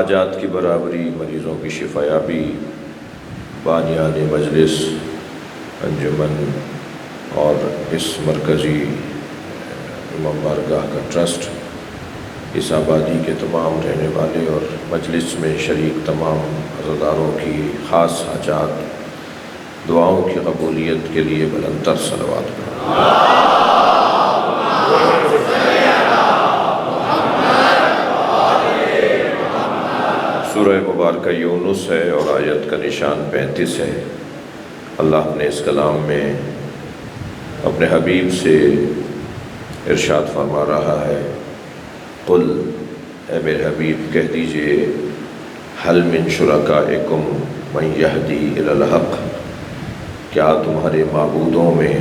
حاجات کی برابری، مریضوں کی شفایابی، بانیان مجلس، انجمن اور اس مرکزی امام بارگاہ کا ٹرسٹ، اس آبادی کے تمام رہنے والے اور مجلس میں شریک تمام عزاداروں کی خاص حاجات، دعاؤں کی قبولیت کے لیے بلند تر صلوات پڑھیں۔ سورہ مبارکہ یونس ہے اور آیت کا نشان 35 ہے۔ اللہ نے اس کلام میں اپنے حبیب سے ارشاد فرما رہا ہے، قل، اے میرے حبیب کہہ دیجئے، حل من شرکائکم من یہدی الی الحق، کیا تمہارے معبودوں میں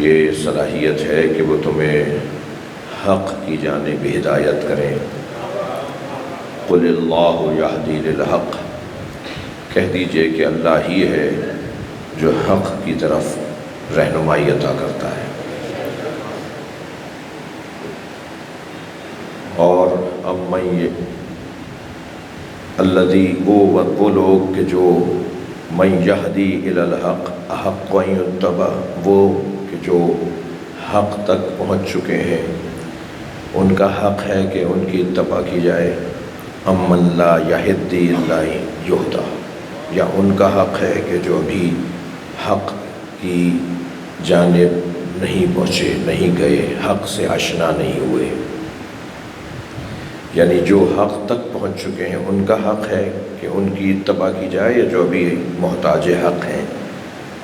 یہ صلاحیت ہے کہ وہ تمہیں حق کی جانب ہدایت کریں؟ قل اللہ یہدی للحق، کہہ دیجئے کہ اللہ ہی ہے جو حق کی طرف رہنمائی عطا کرتا ہے۔ اور الذی، وہ لوگ کہ جو من یہدی الی الحق احق ان یتبع، وہ کہ جو حق تک پہنچ چکے ہیں ان کا حق ہے کہ ان کی اتباع کی جائے۔ امن لا یہدی الا یہدی، یا ان کا حق ہے کہ جو ابھی حق کی جانب نہیں پہنچے، نہیں گئے، حق سے آشنا نہیں ہوئے، یعنی جو حق تک پہنچ چکے ہیں ان کا حق ہے کہ ان کی اتباع کی جائے، یا جو ابھی محتاج حق ہیں،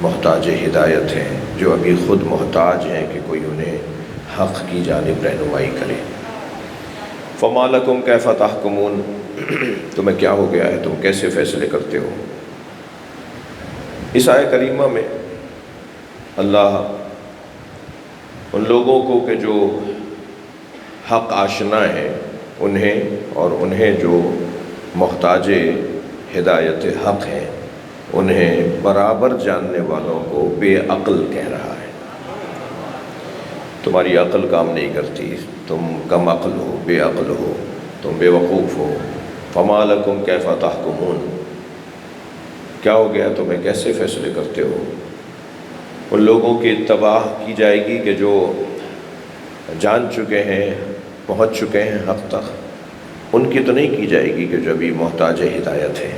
محتاج ہدایت ہیں، جو ابھی خود محتاج ہیں کہ کوئی انہیں حق کی جانب رہنمائی کرے۔ فما لکم کیف تحکمون، تمہیں کیا ہو گیا ہے، تم کیسے فیصلے کرتے ہو؟ اس آیہ کریمہ میں اللہ ان لوگوں کو کہ جو حق آشنا ہیں انہیں جو محتاج ہدایت حق ہیں انہیں برابر جاننے والوں کو بے عقل کہہ رہا ہے۔ تمہاری عقل کام نہیں کرتی، تم کم عقل ہو، بے عقل ہو، تم بے وقوف ہو۔ فما لکم کیف تحکمون، کیا ہو گیا، تمہیں کیسے فیصلے کرتے ہو؟ ان لوگوں کی اتباع کی جائے گی کہ جو جان چکے ہیں، پہنچ چکے ہیں حق تک، ان کی تو نہیں کی جائے گی کہ جو ابھی محتاج ہدایت ہے۔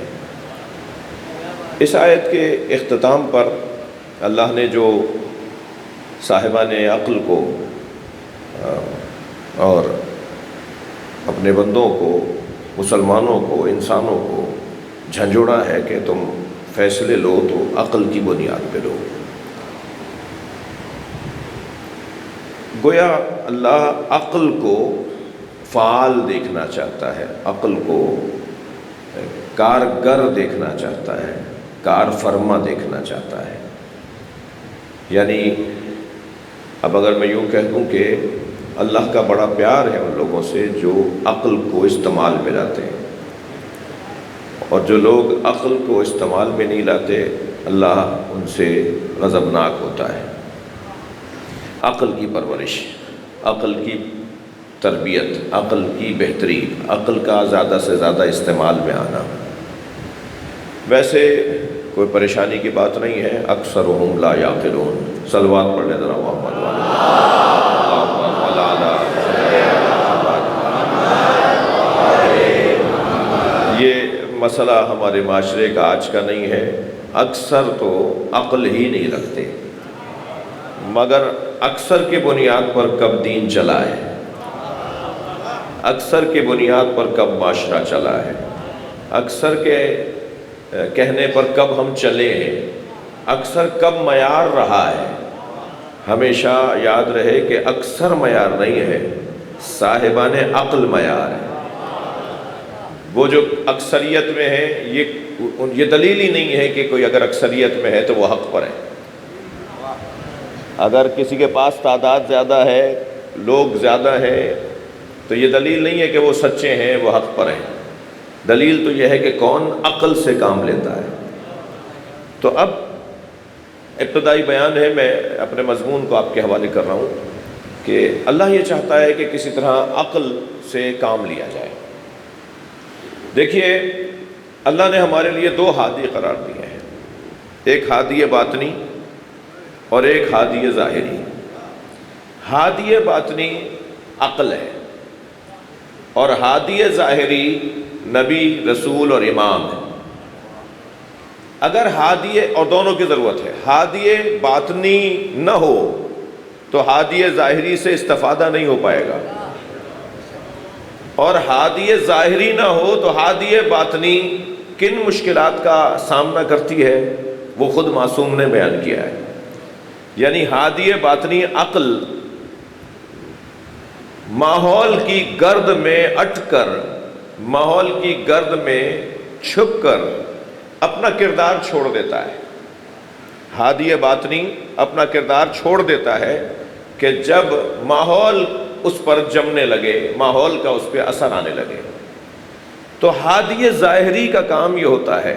اس آیت کے اختتام پر اللہ نے جو صاحبان عقل کو اور اپنے بندوں کو، مسلمانوں کو، انسانوں کو جھنجھوڑا ہے کہ تم فیصلے لو تو عقل کی بنیاد پہ لو۔ گویا اللہ عقل کو فعال دیکھنا چاہتا ہے، عقل کو کارگر دیکھنا چاہتا ہے، کار فرما دیکھنا چاہتا ہے۔ یعنی اب اگر میں یوں کہہ دوں کہ اللہ کا بڑا پیار ہے ان لوگوں سے جو عقل کو استعمال میں لاتے ہیں، اور جو لوگ عقل کو استعمال میں نہیں لاتے اللہ ان سے غضبناک ہوتا ہے۔ عقل کی پرورش، عقل کی تربیت، عقل کی بہتری، عقل کا زیادہ سے زیادہ استعمال میں آنا، ویسے کوئی پریشانی کی بات نہیں ہے۔ اکثرهم لا یعقلون، صلوات پڑھ لیں ذرا محمد یہ مسئلہ ہمارے معاشرے کا آج کا نہیں ہے، اکثر تو عقل ہی نہیں رکھتے، مگر اکثر کے بنیاد پر کب دین چلا ہے، اکثر کے بنیاد پر کب معاشرہ چلا ہے، اکثر کے کہنے پر کب ہم چلے ہیں، اکثر کب معیار رہا ہے۔ ہمیشہ یاد رہے کہ اکثر معیار نہیں ہے، صاحبان عقل معیار ہے۔ وہ جو اکثریت میں ہے یہ دلیل ہی نہیں ہے کہ کوئی اگر اکثریت میں ہے تو وہ حق پر ہے۔ اگر کسی کے پاس تعداد زیادہ ہے، لوگ زیادہ ہیں، تو یہ دلیل نہیں ہے کہ وہ سچے ہیں، وہ حق پر ہیں۔ دلیل تو یہ ہے کہ کون عقل سے کام لیتا ہے۔ تو اب ابتدائی بیان ہے، میں اپنے مضمون کو آپ کے حوالے کر رہا ہوں کہ اللہ یہ چاہتا ہے کہ کسی طرح عقل سے کام لیا جائے۔ دیکھیے اللہ نے ہمارے لیے دو ہادی قرار دیے ہیں، ایک ہادی باطنی اور ایک ہادی ظاہری۔ ہادی باطنی عقل ہے اور ہادی ظاہری نبی، رسول اور امام ہے۔ اگر ہادی، اور دونوں کی ضرورت ہے، ہادی باطنی نہ ہو تو ہادی ظاہری سے استفادہ نہیں ہو پائے گا، اور ہادی ظاہری نہ ہو تو ہادی باطنی کن مشکلات کا سامنا کرتی ہے وہ خود معصوم نے بیان کیا ہے۔ یعنی ہادی باطنی عقل ماحول کی گرد میں اٹ کر، ماحول کی گرد میں چھپ کر اپنا کردار چھوڑ دیتا ہے۔ ہادی باطنی اپنا کردار چھوڑ دیتا ہے کہ جب ماحول اس پر جمنے لگے، ماحول کا اس پہ اثر آنے لگے۔ تو ہادی ظاہری کا کام یہ ہوتا ہے،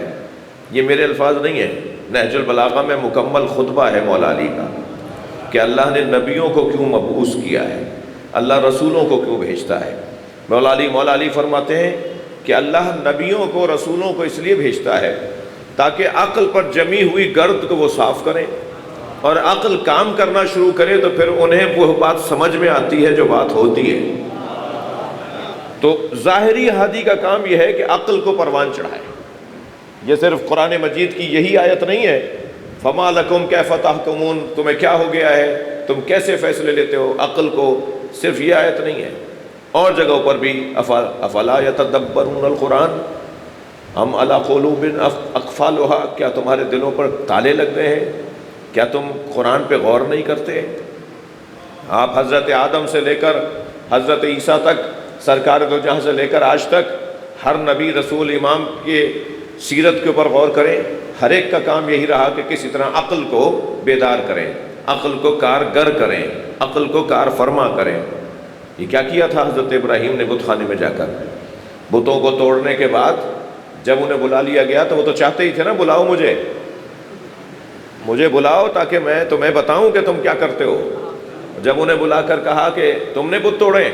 یہ میرے الفاظ نہیں ہیں، نہج البلاغہ میں مکمل خطبہ ہے مولا علی کا، کہ اللہ نے نبیوں کو کیوں مبعوث کیا ہے، اللہ رسولوں کو کیوں بھیجتا ہے۔ مولا علی فرماتے ہیں کہ اللہ نبیوں کو، رسولوں کو اس لیے بھیجتا ہے تاکہ عقل پر جمی ہوئی گرد کو وہ صاف کریں، اور عقل کام کرنا شروع کرے تو پھر انہیں وہ بات سمجھ میں آتی ہے جو بات ہوتی ہے۔ تو ظاہری ہادی کا کام یہ ہے کہ عقل کو پروان چڑھائے۔ یہ صرف قرآن مجید کی یہی آیت نہیں ہے، فما لکم کیف تحکمون، تمہیں کیا ہو گیا ہے، تم کیسے فیصلے لیتے ہو، عقل کو صرف یہ آیت نہیں ہے، اور جگہوں پر بھی افلا یتدبرون القرآن ام علی قلوب اقفالها، کیا تمہارے دلوں پر تالے لگ گئے ہیں، کیا تم قرآن پہ غور نہیں کرتے؟ آپ حضرت آدم سے لے کر حضرت عیسیٰ تک، سرکار دو جہاں سے لے کر آج تک ہر نبی، رسول، امام کے سیرت کے اوپر غور کریں۔ ہر ایک کا کام یہی رہا کہ کسی طرح عقل کو بیدار کریں، عقل کو کارگر کریں، عقل کو کار فرما کریں۔ یہ کیا کیا تھا حضرت ابراہیم نے بت خانے میں جا کر؟ بتوں کو توڑنے کے بعد جب انہیں بلا لیا گیا تو وہ تو چاہتے ہی تھے نا، بلاؤ مجھے بلاؤ تاکہ میں تمہیں بتاؤں کہ تم کیا کرتے ہو۔ جب انہیں بلا کر کہا کہ تم نے بت توڑے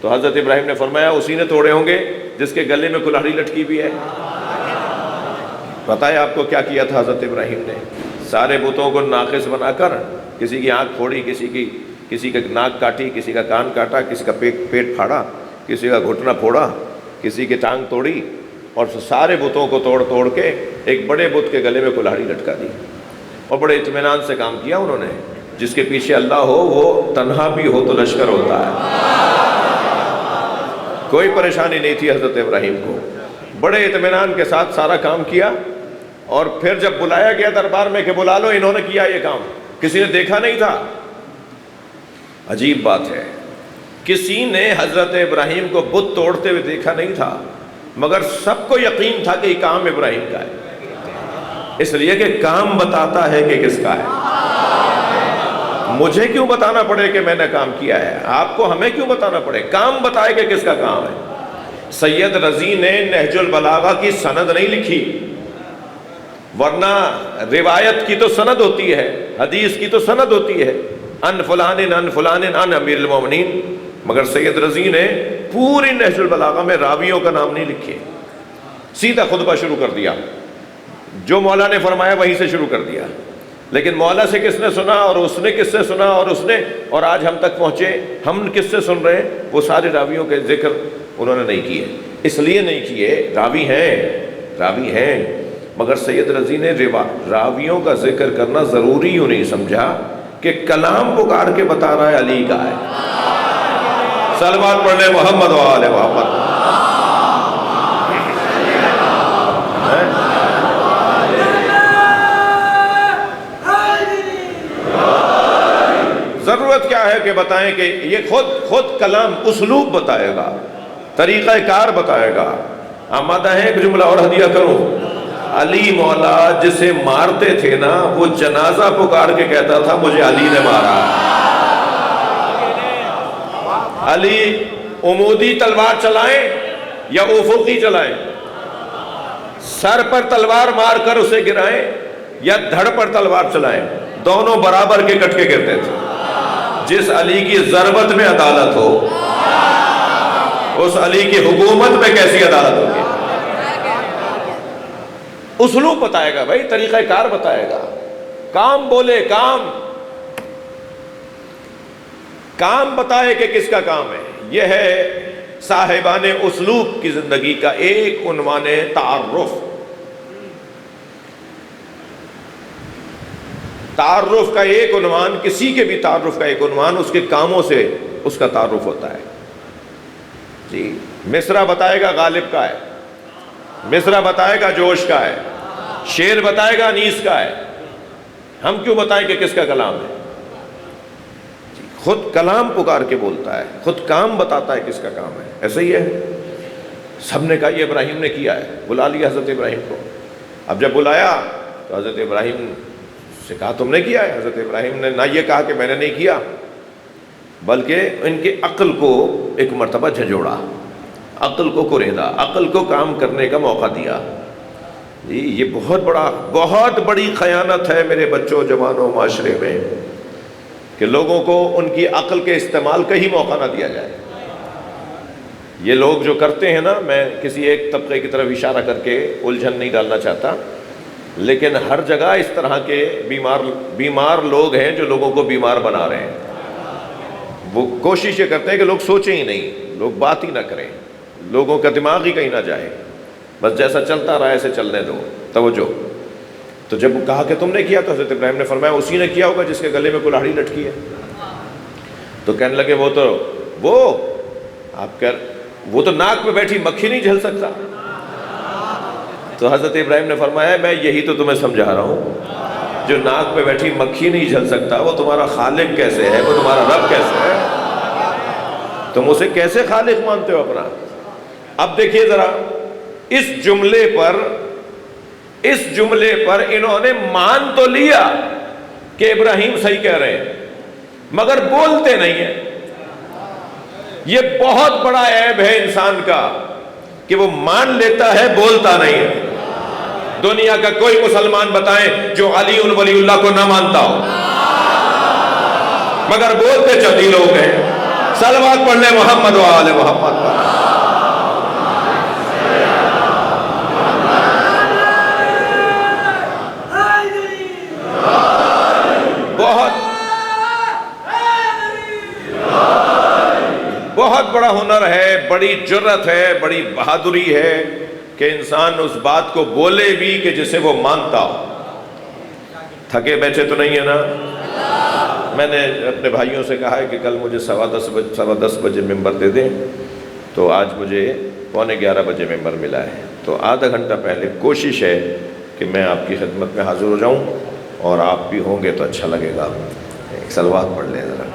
تو حضرت ابراہیم نے فرمایا اسی نے توڑے ہوں گے جس کے گلے میں کلہاڑی لٹکی بھی ہے۔ پتہ ہے آپ کو کیا کیا تھا حضرت ابراہیم نے؟ سارے بتوں کو ناقص بنا کر کسی کی آنکھ پھوڑی، کسی کا ناک کاٹی، کسی کا کان کاٹا، کسی کا پیٹ پھاڑا، کسی کا گھٹنا پھوڑا، کسی کی ٹانگ توڑی، اور سارے بتوں کو توڑ کے ایک بڑے بت کے گلے میں کلہاڑی لٹکا دی، اور بڑے اطمینان سے کام کیا انہوں نے۔ جس کے پیچھے اللہ ہو وہ تنہا بھی ہو تو لشکر ہوتا ہے۔ کوئی پریشانی نہیں تھی حضرت ابراہیم کو، بڑے اطمینان کے ساتھ سارا کام کیا، اور پھر جب بلایا گیا دربار میں کہ بلا لو، انہوں نے کیا یہ کام، کسی نے دیکھا نہیں تھا۔ عجیب بات ہے، کسی نے حضرت ابراہیم کو بت توڑتے ہوئے دیکھا نہیں تھا، مگر سب کو یقین تھا کہ یہ کام ابراہیم کا ہے، اس لیے کہ کام بتاتا ہے کہ کس کا ہے۔ مجھے کیوں بتانا پڑے کہ میں نے کام کیا ہے، آپ کو ہمیں کیوں بتانا پڑے، کام بتائے کہ کس کا کام ہے۔ سید رضی نے نہج البلاغہ کی سند نہیں لکھی، ورنہ روایت کی تو سند ہوتی ہے، حدیث کی تو سند ہوتی ہے، ان فلان ان امیر المومنین، مگر سید رضی نے پوری نہج البلاغہ میں راویوں کا نام نہیں لکھے، سیدھا خطبہ شروع کر دیا، جو مولا نے فرمایا وہیں سے شروع کر دیا۔ لیکن مولا سے کس نے سنا، اور اس نے کس سے سنا، اور آج ہم تک پہنچے، ہم کس سے سن رہے ہیں، وہ سارے راویوں کے ذکر انہوں نے نہیں کیے۔ اس لیے نہیں کیے، راوی ہیں، مگر سید رضی نے راویوں کا ذکر کرنا ضروری یوں نہیں سمجھا کہ کلام پکار کے بتا رہا ہے علی کا ہے۔ صلوات پڑھ لیں محمد و آل محمد۔ ضرورت کیا ہے کہ بتائیں کہ یہ خود کلام اسلوب بتائے گا، طریقہ کار بتائے گا۔ آمادہ ہے ایک جملہ اور ہدیہ کروں؟ علی مولا جسے مارتے تھے نا، وہ جنازہ پکار کے کہتا تھا مجھے علی نے مارا۔ علی عمودی تلوار چلائیں یا افقی چلائیں، سر پر تلوار مار کر اسے گرائیں یا دھڑ پر تلوار چلائیں، دونوں برابر کے کٹ کے گرتے تھے۔ جس علی کی ضربت میں عدالت ہو، اس علی کی حکومت میں کیسی عدالت ہوگی؟ اسلوب بتائے گا بھائی، طریقہ کار بتائے گا. کام بولے، کام بتائے کہ کس کا کام ہے. یہ ہے صاحبان اسلوب کی زندگی کا ایک عنوان تعارف. تعارف کا ایک عنوان، کسی کے بھی تعارف کا ایک عنوان اس کے کاموں سے اس کا تعارف ہوتا ہے. جی مصرع بتائے گا غالب کا ہے، مصرع بتائے گا جوش کا ہے، شعر بتائے گا انیس کا ہے. ہم کیوں بتائیں کہ کس کا کلام ہے؟ خود کلام پکار کے بولتا ہے، خود کام بتاتا ہے کس کا کام ہے. ایسا ہی ہے. سب نے کہا یہ ابراہیم نے کیا ہے، بلا لیا حضرت ابراہیم کو. اب جب بلایا تو حضرت ابراہیم سے کہا تم نے کیا ہے. حضرت ابراہیم نے نہ یہ کہا کہ میں نے نہیں کیا، بلکہ ان کی عقل کو ایک مرتبہ جھنجھوڑا، عقل کو کریدا، عقل کو کام کرنے کا موقع دیا. جی یہ بہت بڑی خیانت ہے میرے بچوں، جوانوں، معاشرے میں، کہ لوگوں کو ان کی عقل کے استعمال کا ہی موقع نہ دیا جائے. یہ لوگ جو کرتے ہیں نا، میں کسی ایک طبقے کی طرف اشارہ کر کے الجھن نہیں ڈالنا چاہتا، لیکن ہر جگہ اس طرح کے بیمار لوگ ہیں جو لوگوں کو بیمار بنا رہے ہیں. وہ کوشش یہ کرتے ہیں کہ لوگ سوچیں ہی نہیں، لوگ بات ہی نہ کریں، لوگوں کا دماغ ہی کہیں نہ جائے، بس جیسا چلتا رہا ایسے چلنے دو. توجہ. تو جب کہا کہ تم نے کیا تو حضرت ابراہیم نے فرمایا اسی نے کیا ہوگا جس کے گلے میں کلاڑی لٹکی ہے. تو کہنے لگے وہ تو ناک پہ بیٹھی مکھی نہیں جھل سکتا. تو حضرت ابراہیم نے فرمایا میں یہی تو تمہیں سمجھا رہا ہوں، جو ناک پہ بیٹھی مکھی نہیں جھل سکتا وہ تمہارا خالق کیسے ہے، وہ تمہارا رب کیسے ہے، تم اسے کیسے خالق مانتے ہو اپنا. اب دیکھیے ذرا اس جملے پر انہوں نے مان تو لیا کہ ابراہیم صحیح کہہ رہے ہیں، مگر بولتے نہیں ہیں. یہ بہت بڑا عیب ہے انسان کا کہ وہ مان لیتا ہے، بولتا نہیں ہے. دنیا کا کوئی مسلمان بتائیں جو علی ولی اللہ کو نہ مانتا ہو، مگر بولتے چندی لوگ ہیں. صلوات پڑھ لیں محمد و آل محمد پر. بہت بڑا ہنر ہے، بڑی جرت ہے، بڑی بہادری ہے کہ انسان اس بات کو بولے بھی کہ جسے وہ مانتا ہو. تھکے بیٹھے تو نہیں ہے نا. میں نے اپنے بھائیوں سے کہا ہے کہ کل مجھے 10:15 بجے ممبر دے دیں، تو آج مجھے 11:15 بجے ممبر ملا ہے. تو آدھا گھنٹہ پہلے کوشش ہے کہ میں آپ کی خدمت میں حاضر ہو جاؤں، اور آپ بھی ہوں گے تو اچھا لگے گا. ایک صلوات پڑھ لیں ذرا.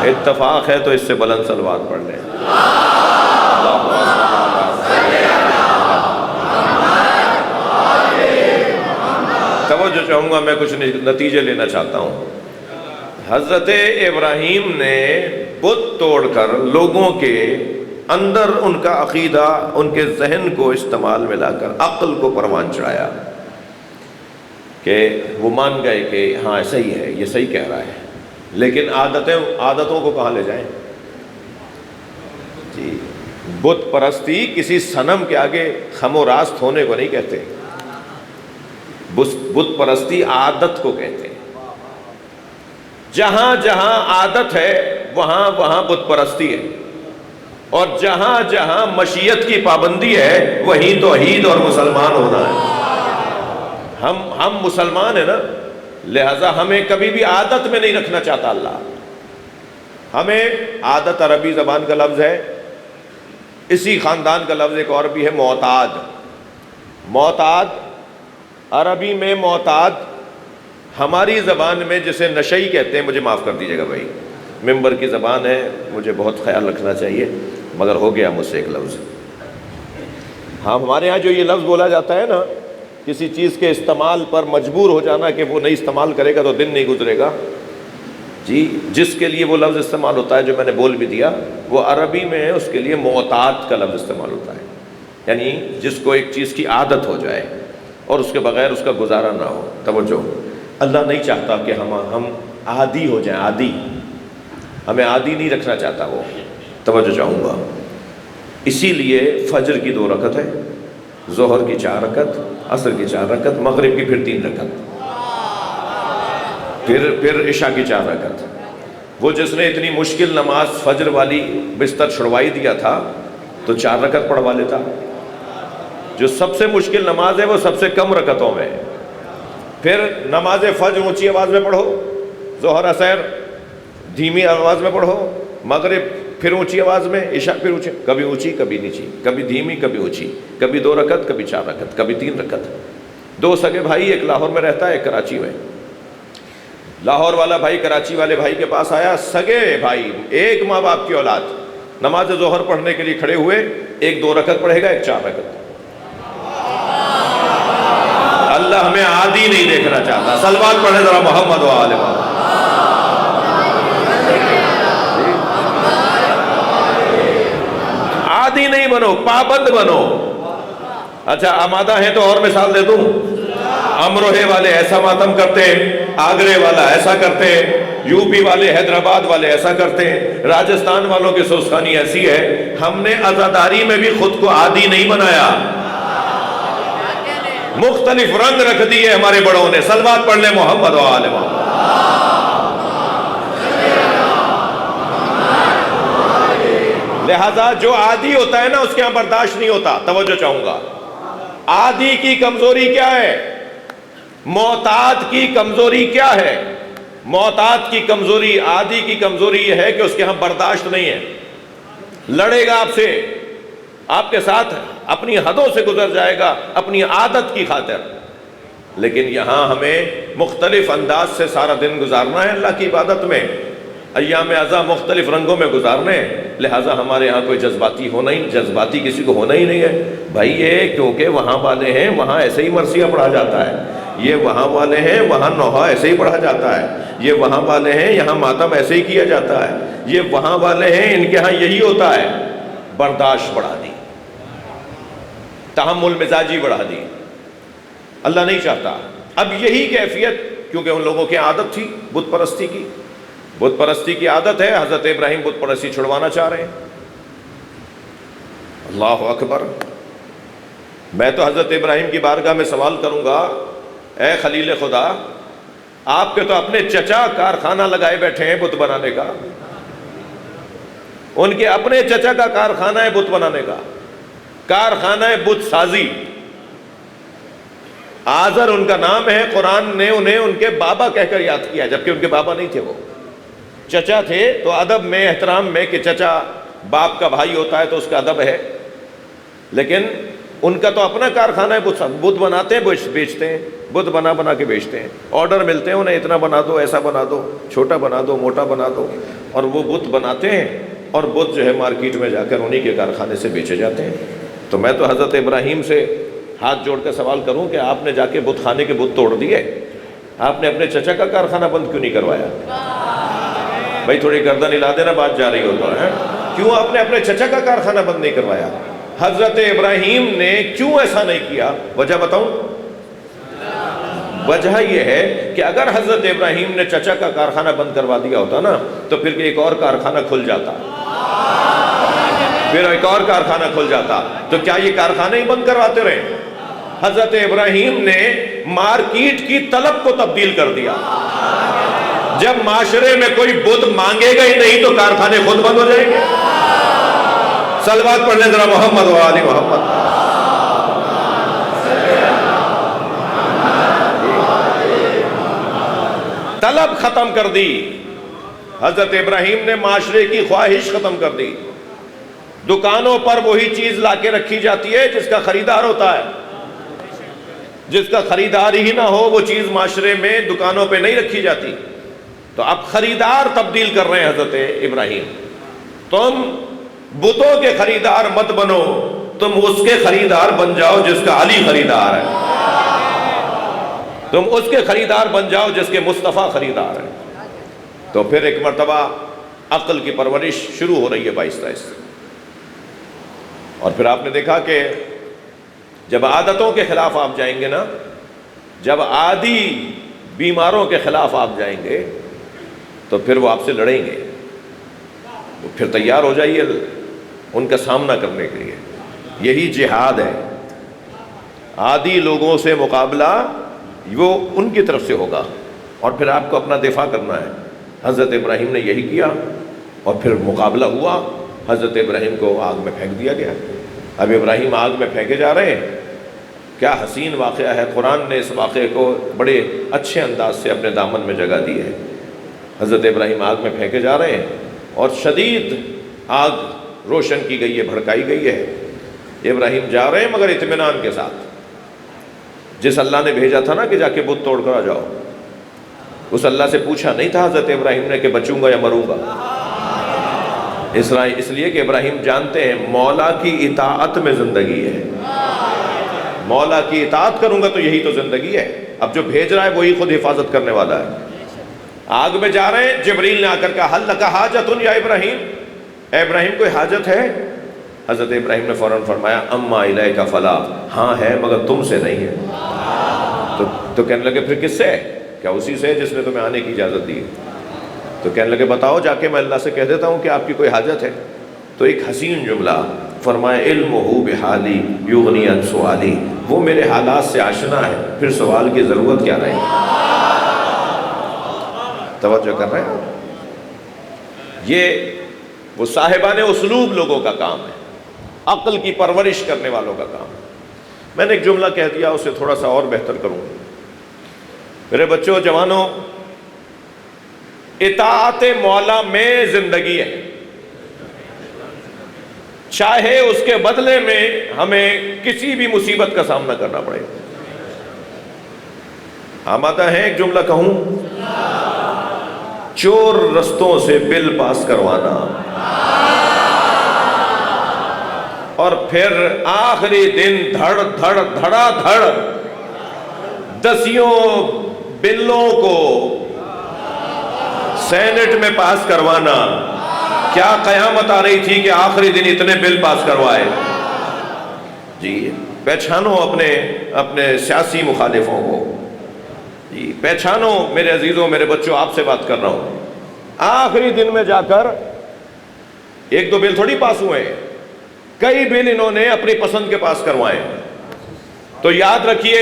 اتفاق ہے تو اس سے بلند صلوات پڑھ لیں. توجہ چاہوں گا، میں کچھ نتیجے لینا چاہتا ہوں. حضرت ابراہیم نے بت توڑ کر لوگوں کے اندر ان کا عقیدہ، ان کے ذہن کو استعمال میں لا کر عقل کو پروان چڑھایا کہ وہ مان گئے کہ ہاں صحیح ہے، یہ صحیح کہہ رہا ہے. لیکن عادتوں کو کہاں لے جائیں؟ جی بت پرستی کسی صنم کے آگے خم و راست ہونے کو نہیں کہتے. بت پرستی عادت کو کہتے ہیں. جہاں جہاں عادت ہے وہاں وہاں بت پرستی ہے، اور جہاں جہاں مشیت کی پابندی ہے وہیں توحید اور مسلمان ہونا ہے. ہم مسلمان ہیں نا، لہذا ہمیں کبھی بھی عادت میں نہیں رکھنا چاہتا اللہ. ہمیں عادت عربی زبان کا لفظ ہے، اسی خاندان کا لفظ ایک اور بھی ہے معتاد. معتاد عربی میں معتاد، ہماری زبان میں جسے نشئی کہتے ہیں. مجھے معاف کر دیجیے گا بھائی، ممبر کی زبان ہے، مجھے بہت خیال رکھنا چاہیے، مگر ہو گیا مجھ سے ایک لفظ. ہاں ہمارے ہاں جو یہ لفظ بولا جاتا ہے نا، کسی چیز کے استعمال پر مجبور ہو جانا کہ وہ نہیں استعمال کرے گا تو دن نہیں گزرے گا. جی جس کے لیے وہ لفظ استعمال ہوتا ہے جو میں نے بول بھی دیا، وہ عربی میں اس کے لیے معتاد کا لفظ استعمال ہوتا ہے، یعنی جس کو ایک چیز کی عادت ہو جائے اور اس کے بغیر اس کا گزارا نہ ہو. توجہ، اللہ نہیں چاہتا کہ ہم عادی ہو جائیں. عادی، ہمیں عادی نہیں رکھنا چاہتا وہ. توجہ چاہوں گا، اسی لیے فجر کی 2 رکعت ہے، ظہر کی 4 رکعت، عصر کی 4 رکعت، مغرب کی پھر 3 رکعت، پھر عشاء کی 4 رکعت۔ وہ جس نے اتنی مشکل نماز فجر والی بستر چھڑوائی دیا تھا تو 4 رکعت پڑھوا لیتا۔ جو سب سے مشکل نماز ہے وہ سب سے کم رکعتوں میں۔ پھر نماز فجر اونچی آواز میں پڑھو، ظہر عصر دھیمی آواز میں پڑھو، مغرب پھر اونچی آواز میں، عشاء پھر اونچی، کبھی اونچی کبھی نیچی، کبھی دھیمی کبھی اونچی، کبھی 2 رکعت کبھی 4 رکعت کبھی 3 رکعت۔ 2 سگے بھائی، ایک لاہور میں رہتا ہے ایک کراچی میں۔ لاہور والا بھائی کراچی والے بھائی کے پاس آیا، سگے بھائی، ایک ماں باپ کی اولاد، نماز ظہر پڑھنے کے لیے کھڑے ہوئے، ایک 2 رکعت پڑھے گا، ایک 4 رکعت۔ اللہ ہمیں عادی نہیں دیکھنا چاہتا۔ صلوات پڑھے ذرا محمد و آل محمد۔ عادی نہیں بنو، پابند بنو۔ اچھا آمادہ ہیں تو اور مثال دے دوں۔ امروہے والے ایسا ماتم کرتے، آگرے والا ایسا کرتے، یو پی والے حیدرآباد والے ایسا کرتے، راجستان والوں کی سوسخانی ایسی ہے۔ ہم نے عزاداری میں بھی خود کو عادی نہیں بنایا، مختلف رنگ رکھ دیے ہمارے بڑوں نے۔ صلوات پڑھ لیں محمد و آل محمد۔ لہذا جو عادی ہوتا ہے نا اس کے یہاں برداشت نہیں ہوتا۔ توجہ چاہوں گا، عادی کی کمزوری کیا ہے؟ معتاد کی کمزوری کیا ہے؟ معتاد کی کمزوری، عادی کی کمزوری یہ ہے کہ اس کے ہاں برداشت نہیں ہے، لڑے گا آپ سے، آپ کے ساتھ اپنی حدوں سے گزر جائے گا اپنی عادت کی خاطر۔ لیکن یہاں ہمیں مختلف انداز سے سارا دن گزارنا ہے اللہ کی عبادت میں، ایام اعضاء مختلف رنگوں میں گزارنے، لہٰذا ہمارے ہاں کوئی جذباتی کسی کو ہونا ہی نہیں ہے۔ بھائی یہ کیونکہ وہاں والے ہیں وہاں ایسے ہی مرثیہ پڑھا جاتا ہے، یہ وہاں والے ہیں وہاں نوحہ ایسے ہی پڑھا جاتا ہے، یہ وہاں والے ہیں یہاں ماتم ایسے ہی کیا جاتا ہے، یہ وہاں والے ہیں ان کے ہاں یہی ہوتا ہے۔ برداشت بڑھا دی، تحمل مزاجی بڑھا دی، اللہ نہیں چاہتا۔ اب یہی کیفیت کیونکہ ان لوگوں کی عادت تھی بت پرستی کی، بت پرستی کی عادت ہے، حضرت ابراہیم بت پرستی چھڑوانا چاہ رہے ہیں۔ اللہ اکبر۔ میں تو حضرت ابراہیم کی بارگاہ میں سوال کروں گا، اے خلیل خدا، آپ کے تو اپنے چچا کارخانہ لگائے بیٹھے ہیں بت بنانے کا، ان کے اپنے چچا کا کارخانہ ہے بت بنانے کا، کارخانہ بت سازی۔ آزر ان کا نام ہے، قرآن نے انہیں ان کے بابا کہہ کر یاد کیا، جبکہ ان کے بابا نہیں تھے، وہ چچا تھے۔ تو ادب میں احترام میں کہ چچا باپ کا بھائی ہوتا ہے تو اس کا ادب ہے، لیکن ان کا تو اپنا کارخانہ ہے، بت بناتے ہیں، بیچتے ہیں، بت بنا کے بیچتے ہیں، آرڈر ملتے ہیں انہیں، اتنا بنا دو، ایسا بنا دو، چھوٹا بنا دو، موٹا بنا دو، اور وہ بت بناتے ہیں اور بت جو ہے مارکیٹ میں جا کر انہی کے کارخانے سے بیچے جاتے ہیں۔ تو میں تو حضرت ابراہیم سے ہاتھ جوڑ کر سوال کروں کہ آپ نے جا کے بت خانے کے بت توڑ دیے، آپ نے اپنے چچا کا کارخانہ بند کیوں نہیں کروایا؟ بھائی تھوڑی گردن ہلا دینا، بات جا رہی ہو تو ہے، کیوں آپ نے اپنے چچا کا کارخانہ بند نہیں کروایا؟ حضرت ابراہیم نے کیوں ایسا نہیں کیا؟ وجہ بتاؤں؟ وجہ یہ ہے کہ اگر حضرت ابراہیم نے چچا کا کارخانہ بند کروا دیا ہوتا نا تو پھر ایک اور کارخانہ کھل جاتا، پھر ایک اور کارخانہ کھل جاتا، تو کیا یہ کارخانے ہی بند کرواتے رہے؟ حضرت ابراہیم نے مارکیٹ کی طلب کو تبدیل کر دیا۔ جب معاشرے میں کوئی بت مانگے گا ہی نہیں تو کارخانے خود بند ہو جائیں گے۔ صلوات پڑھ لیں ذرا محمد و آل محمد۔ طلب ختم کر دی، حضرت ابراہیم نے معاشرے کی خواہش ختم کر دی۔ دکانوں پر وہی چیز لا کے رکھی جاتی ہے جس کا خریدار ہوتا ہے، جس کا خریدار ہی نہ ہو وہ چیز معاشرے میں دکانوں پہ نہیں رکھی جاتی۔ تو اب خریدار تبدیل کر رہے ہیں حضرت ابراہیم، تم بتوں کے خریدار مت بنو، تم اس کے خریدار بن جاؤ جس کا علی خریدار ہے، تم اس کے خریدار بن جاؤ جس کے مصطفیٰ خریدار ہے۔ تو پھر ایک مرتبہ عقل کی پرورش شروع ہو رہی ہے آہستہ آہستہ، اور پھر آپ نے دیکھا کہ جب عادتوں کے خلاف آپ جائیں گے نا، جب عادی بیماروں کے خلاف آپ جائیں گے تو پھر وہ آپ سے لڑیں گے۔ پھر تیار ہو جائیے ان کا سامنا کرنے کے لیے. یہی جہاد ہے. عادی لوگوں سے مقابلہ وہ ان کی طرف سے ہوگا اور پھر آپ کو اپنا دفاع کرنا ہے. حضرت ابراہیم نے یہی کیا اور پھر مقابلہ ہوا. حضرت ابراہیم کو آگ میں پھینک دیا گیا. اب ابراہیم آگ میں پھینکے جا رہے ہیں. کیا حسین واقعہ ہے. قرآن نے اس واقعے کو بڑے اچھے انداز سے اپنے دامن میں جگہ دی ہے. حضرت ابراہیم آگ میں پھینکے جا رہے ہیں اور شدید آگ روشن کی گئی ہے, بھڑکائی گئی ہے. ابراہیم جا رہے ہیں مگر اطمینان کے ساتھ. جس اللہ نے بھیجا تھا نا کہ جا کے بت توڑ کر آ جاؤ, اس اللہ سے پوچھا نہیں تھا حضرت ابراہیم نے کہ بچوں گا یا مروں گا. اس لیے کہ ابراہیم جانتے ہیں مولا کی اطاعت میں زندگی ہے. مولا کی اطاعت کروں گا تو یہی تو زندگی ہے. اب جو بھیج رہا ہے وہی خود حفاظت کرنے والا ہے. آگ میں جا رہے ہیں, جبریل نے آ کر کہا حل لک حاجۃ یا ابراہیم, اے ابراہیم کوئی حاجت ہے؟ حضرت ابراہیم نے فوراً فرمایا اما الیک فلا, ہاں ہے مگر تم سے نہیں ہے. تو کہنے لگے پھر کس سے ہے؟ کیا اسی سے ہے جس نے تمہیں آنے کی اجازت دی؟ تو کہنے لگے بتاؤ جا کے میں اللہ سے کہہ دیتا ہوں کہ آپ کی کوئی حاجت ہے. تو ایک حسین جملہ فرمایا علمہ بحالی یغنی عن سوالی, وہ میرے حالات سے آشنا ہے, پھر سوال کی ضرورت کیا رہے. توجہ کر رہے ہیں؟ یہ وہ صاحبان اسلوب لوگوں کا کام ہے, عقل کی پرورش کرنے والوں کا کام ہے. میں نے ایک جملہ کہہ دیا, اسے تھوڑا سا اور بہتر کروں. میرے بچوں جوانوں, اطاعت مولا میں زندگی ہے, چاہے اس کے بدلے میں ہمیں کسی بھی مصیبت کا سامنا کرنا پڑے. آمادہ ہیں ایک جملہ کہوں؟ چور رستوں سے بل پاس کروانا اور پھر آخری دن دھڑ دھڑ دھڑا دھڑ دسیوں بلوں کو سینٹ میں پاس کروانا. کیا قیامت آ رہی تھی کہ آخری دن اتنے بل پاس کروائے؟ جی پہچانو اپنے سیاسی مخالفوں کو. جی پہچانو میرے عزیزوں, میرے بچوں, آپ سے بات کر رہا ہوں. آخری دن میں جا کر ایک دو بل تھوڑی پاس ہوئے, کئی بل انہوں نے اپنی پسند کے پاس کروائے. تو یاد رکھیے,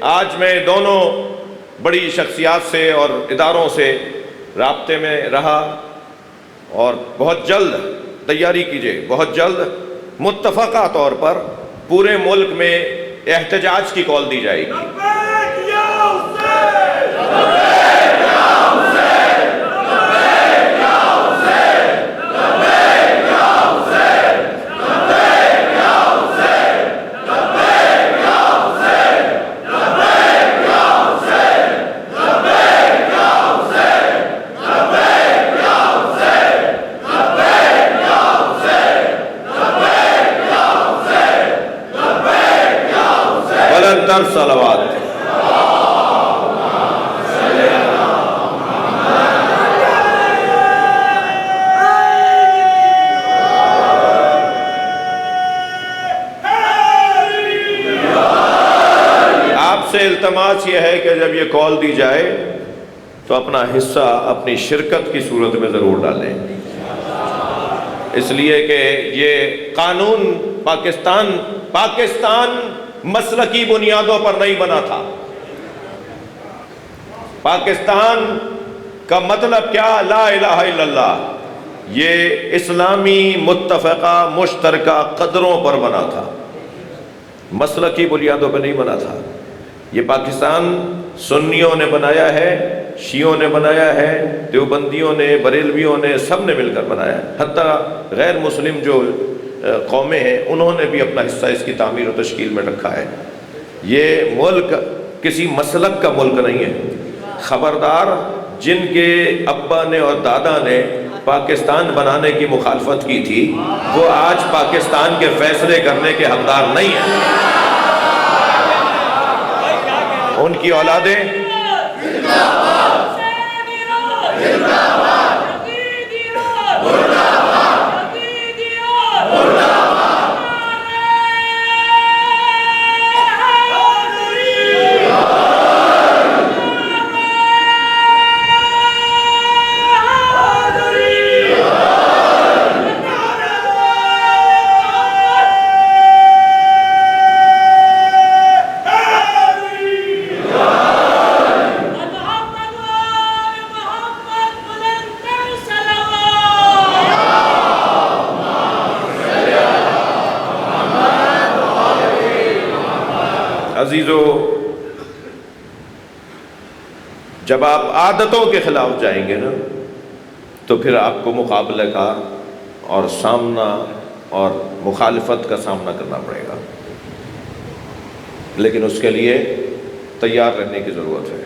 آج میں دونوں بڑی شخصیات سے اور اداروں سے رابطے میں رہا اور بہت جلد تیاری کیجئے, بہت جلد متفقہ طور پر پورے ملک میں احتجاج کی کال دی جائے گی. صلوات. آپ سے التماس یہ ہے کہ جب یہ کال دی جائے تو اپنا حصہ اپنی شرکت کی صورت میں ضرور ڈالیں, اس لیے کہ یہ قانون پاکستان مسلکی بنیادوں پر نہیں بنا تھا. پاکستان کا مطلب کیا؟ لا الہ الا اللہ. یہ اسلامی متفقہ مشترکہ قدروں پر بنا تھا, مسلکی بنیادوں پر نہیں بنا تھا. یہ پاکستان سنیوں نے بنایا ہے, شیعوں نے بنایا ہے, دیوبندیوں نے, بریلویوں نے, سب نے مل کر بنایا ہے. حتیٰ غیر مسلم جو قومیں ہیں انہوں نے بھی اپنا حصہ اس کی تعمیر و تشکیل میں رکھا ہے. یہ ملک کسی مسلک کا ملک نہیں ہے. خبردار, جن کے ابا نے اور دادا نے پاکستان بنانے کی مخالفت کی تھی وہ آج پاکستان کے فیصلے کرنے کے حقدار نہیں ہیں. ان کی اولادیں عزیزو، جب آپ عادتوں کے خلاف جائیں گے نا تو پھر آپ کو مقابلہ کا اور سامنا اور مخالفت کا سامنا کرنا پڑے گا، لیکن اس کے لیے تیار رہنے کی ضرورت ہے۔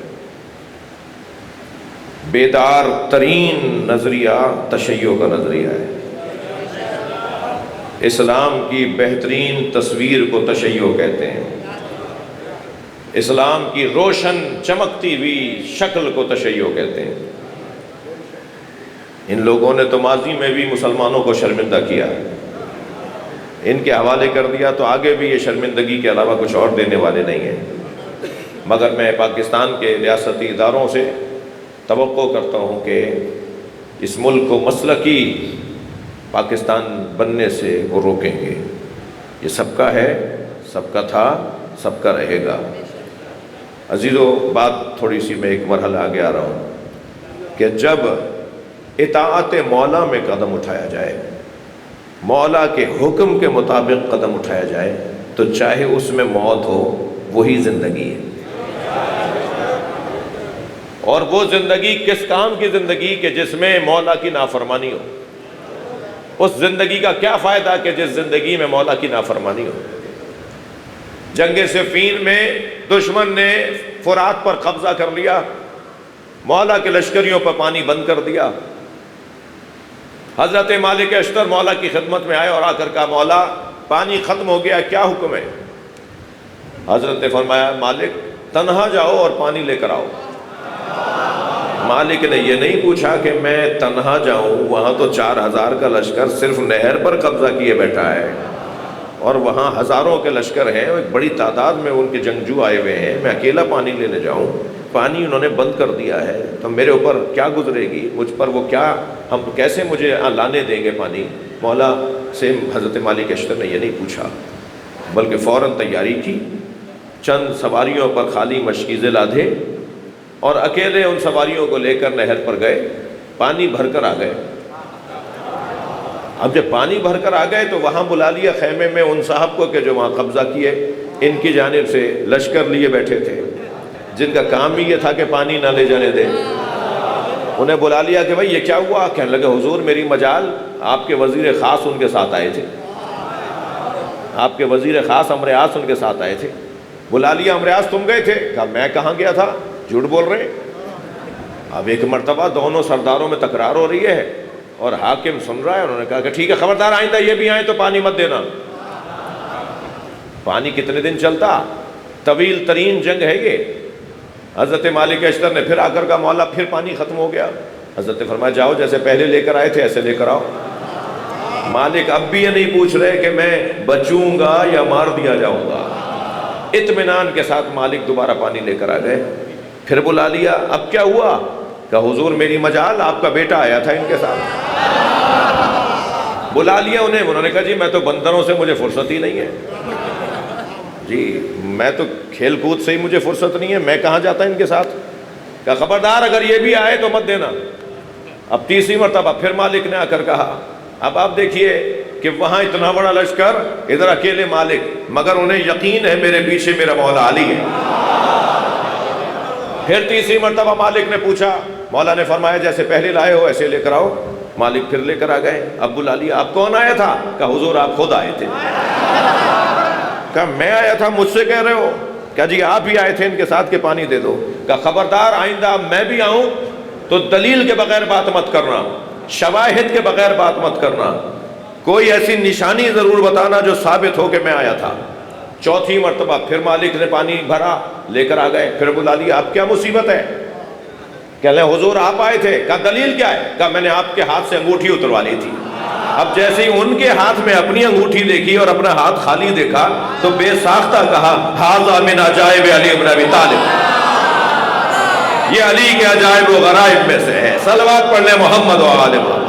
بیدار ترین نظریہ تشیع کا نظریہ ہے۔ اسلام کی بہترین تصویر کو تشیع کہتے ہیں، اسلام کی روشن چمکتی ہوئی شکل کو تشیع کہتے ہیں۔ ان لوگوں نے تو ماضی میں بھی مسلمانوں کو شرمندہ کیا، ان کے حوالے کر دیا تو آگے بھی یہ شرمندگی کے علاوہ کچھ اور دینے والے نہیں ہیں۔ مگر میں پاکستان کے ریاستی اداروں سے توقع کرتا ہوں کہ اس ملک کو مسلکی پاکستان بننے سے وہ روکیں گے۔ یہ سب کا ہے، سب کا تھا، سب کا رہے گا۔ عزیزو، بات تھوڑی سی میں ایک مرحلہ آگے آ رہا ہوں کہ جب اطاعت مولا میں قدم اٹھایا جائے، مولا کے حکم کے مطابق قدم اٹھایا جائے، تو چاہے اس میں موت ہو، وہی زندگی ہے۔ اور وہ زندگی کس کام کی زندگی کہ جس میں مولا کی نافرمانی ہو؟ اس زندگی کا کیا فائدہ کہ جس زندگی میں مولا کی نافرمانی ہو؟ جنگ صفین میں دشمن نے فرات پر قبضہ کر لیا، مولا کے لشکریوں پر پانی بند کر دیا۔ حضرت مالک اشتر مولا کی خدمت میں آئے اور آ کر کہا، مولا پانی ختم ہو گیا، کیا حکم ہے؟ حضرت نے فرمایا، مالک تنہا جاؤ اور پانی لے کر آؤ۔ مالک نے یہ نہیں پوچھا کہ میں تنہا جاؤں، وہاں تو 4000 کا لشکر صرف نہر پر قبضہ کیے بیٹھا ہے، اور وہاں ہزاروں کے لشکر ہیں، ایک بڑی تعداد میں ان کے جنگجو آئے ہوئے ہیں، میں اکیلا پانی لینے جاؤں؟ پانی انہوں نے بند کر دیا ہے، تو میرے اوپر کیا گزرے گی؟ مجھ پر وہ کیا، ہم کیسے مجھے لانے دیں گے پانی؟ مولا سے حضرت مالک اشتر نے یہ نہیں پوچھا، بلکہ فوراً تیاری کی، چند سواریوں پر خالی مشکیزیں لادھے اور اکیلے ان سواریوں کو لے کر نہر پر گئے، پانی بھر کر آ گئے۔ اب جب پانی بھر کر آ گئے تو وہاں بلا لیا خیمے میں ان صاحب کو کہ جو وہاں قبضہ کیے، ان کی جانب سے لشکر لیے بیٹھے تھے جن کا کام ہی یہ تھا کہ پانی نہ لے جانے دیں۔ انہیں بلا لیا کہ بھائی یہ کیا ہوا؟ کہنے لگے، حضور میری مجال آپ کے وزیر خاص ان کے ساتھ آئے تھے، آپ کے وزیر خاص عمرو عاص ان کے ساتھ آئے تھے۔ بلا لیا، عمرو عاص تم گئے تھے؟ کہا میں کہاں گیا تھا، جھوٹ بول رہے ہیں۔ اب ایک مرتبہ دونوں سرداروں میں تکرار ہو رہی ہے اور حاکم سن رہا ہے، انہوں نے کہا کہ ٹھیک ہے، خبردار آئندہ یہ بھی آئیں تو پانی مت دینا۔ پانی کتنے دن چلتا؟ طویل ترین جنگ ہے یہ۔ حضرت مالک اشتر نے پھر آ کر کہا، مولا پھر پانی ختم ہو گیا۔ حضرت نے فرمایا، جاؤ جیسے پہلے لے کر آئے تھے ایسے لے کر آؤ۔ مالک اب بھی یہ نہیں پوچھ رہے کہ میں بچوں گا یا مار دیا جاؤں گا، اطمینان کے ساتھ مالک دوبارہ پانی لے کر آ گئے۔ پھر بلا لیا، اب کیا ہوا؟ کہ حضور میری مجال آپ کا بیٹا آیا تھا ان کے ساتھ۔ بلا لیا انہیں، انہوں نے کہا جی میں تو بندروں سے مجھے فرصت ہی نہیں ہے، جی میں تو کھیل کود سے ہی مجھے فرصت نہیں ہے، میں کہاں جاتا ان کے ساتھ؟ کہ خبردار اگر یہ بھی آئے تو مت دینا۔ اب تیسری مرتبہ پھر مالک نے آ کر کہا۔ اب آپ دیکھیے کہ وہاں اتنا بڑا لشکر، ادھر اکیلے مالک، مگر انہیں یقین ہے میرے پیچھے میرا مولا علی ہے۔ پھر تیسری مرتبہ مالک نے پوچھا، مولا نے فرمایا جیسے پہلے لائے ہو ایسے لے کر آؤ۔ مالک پھر لے کر آ گئے۔ اب بلا لیا، آپ کون آیا تھا؟ کہا حضور آپ خود آئے تھے۔ کہا میں آیا تھا، مجھ سے کہہ رہے ہو؟ کہا جی آپ ہی آئے تھے ان کے ساتھ کہ پانی دے دو۔ کہا خبردار آئندہ میں بھی آؤں تو دلیل کے بغیر بات مت کرنا، شواہد کے بغیر بات مت کرنا، کوئی ایسی نشانی ضرور بتانا جو ثابت ہو کہ میں آیا تھا۔ چوتھی مرتبہ پھر مالک نے پانی بھرا، لے کر آ گئے۔ پھر بلا لیا، اب کیا مصیبت ہے؟ کہہ لیں حضور آپ آئے تھے۔ کہا دلیل کیا ہے؟ کہا میں نے آپ کے ہاتھ سے انگوٹھی اتروا لی تھی۔ اب جیسے ہی ان کے ہاتھ میں اپنی انگوٹھی دیکھی اور اپنا ہاتھ خالی دیکھا تو بے ساختہ کہا، ھذا من عجائب علی بن ابی طالب، یہ علی کے عجائب و غرائب میں سے ہے۔ صلوات پڑھ لیں محمد و آل محمد۔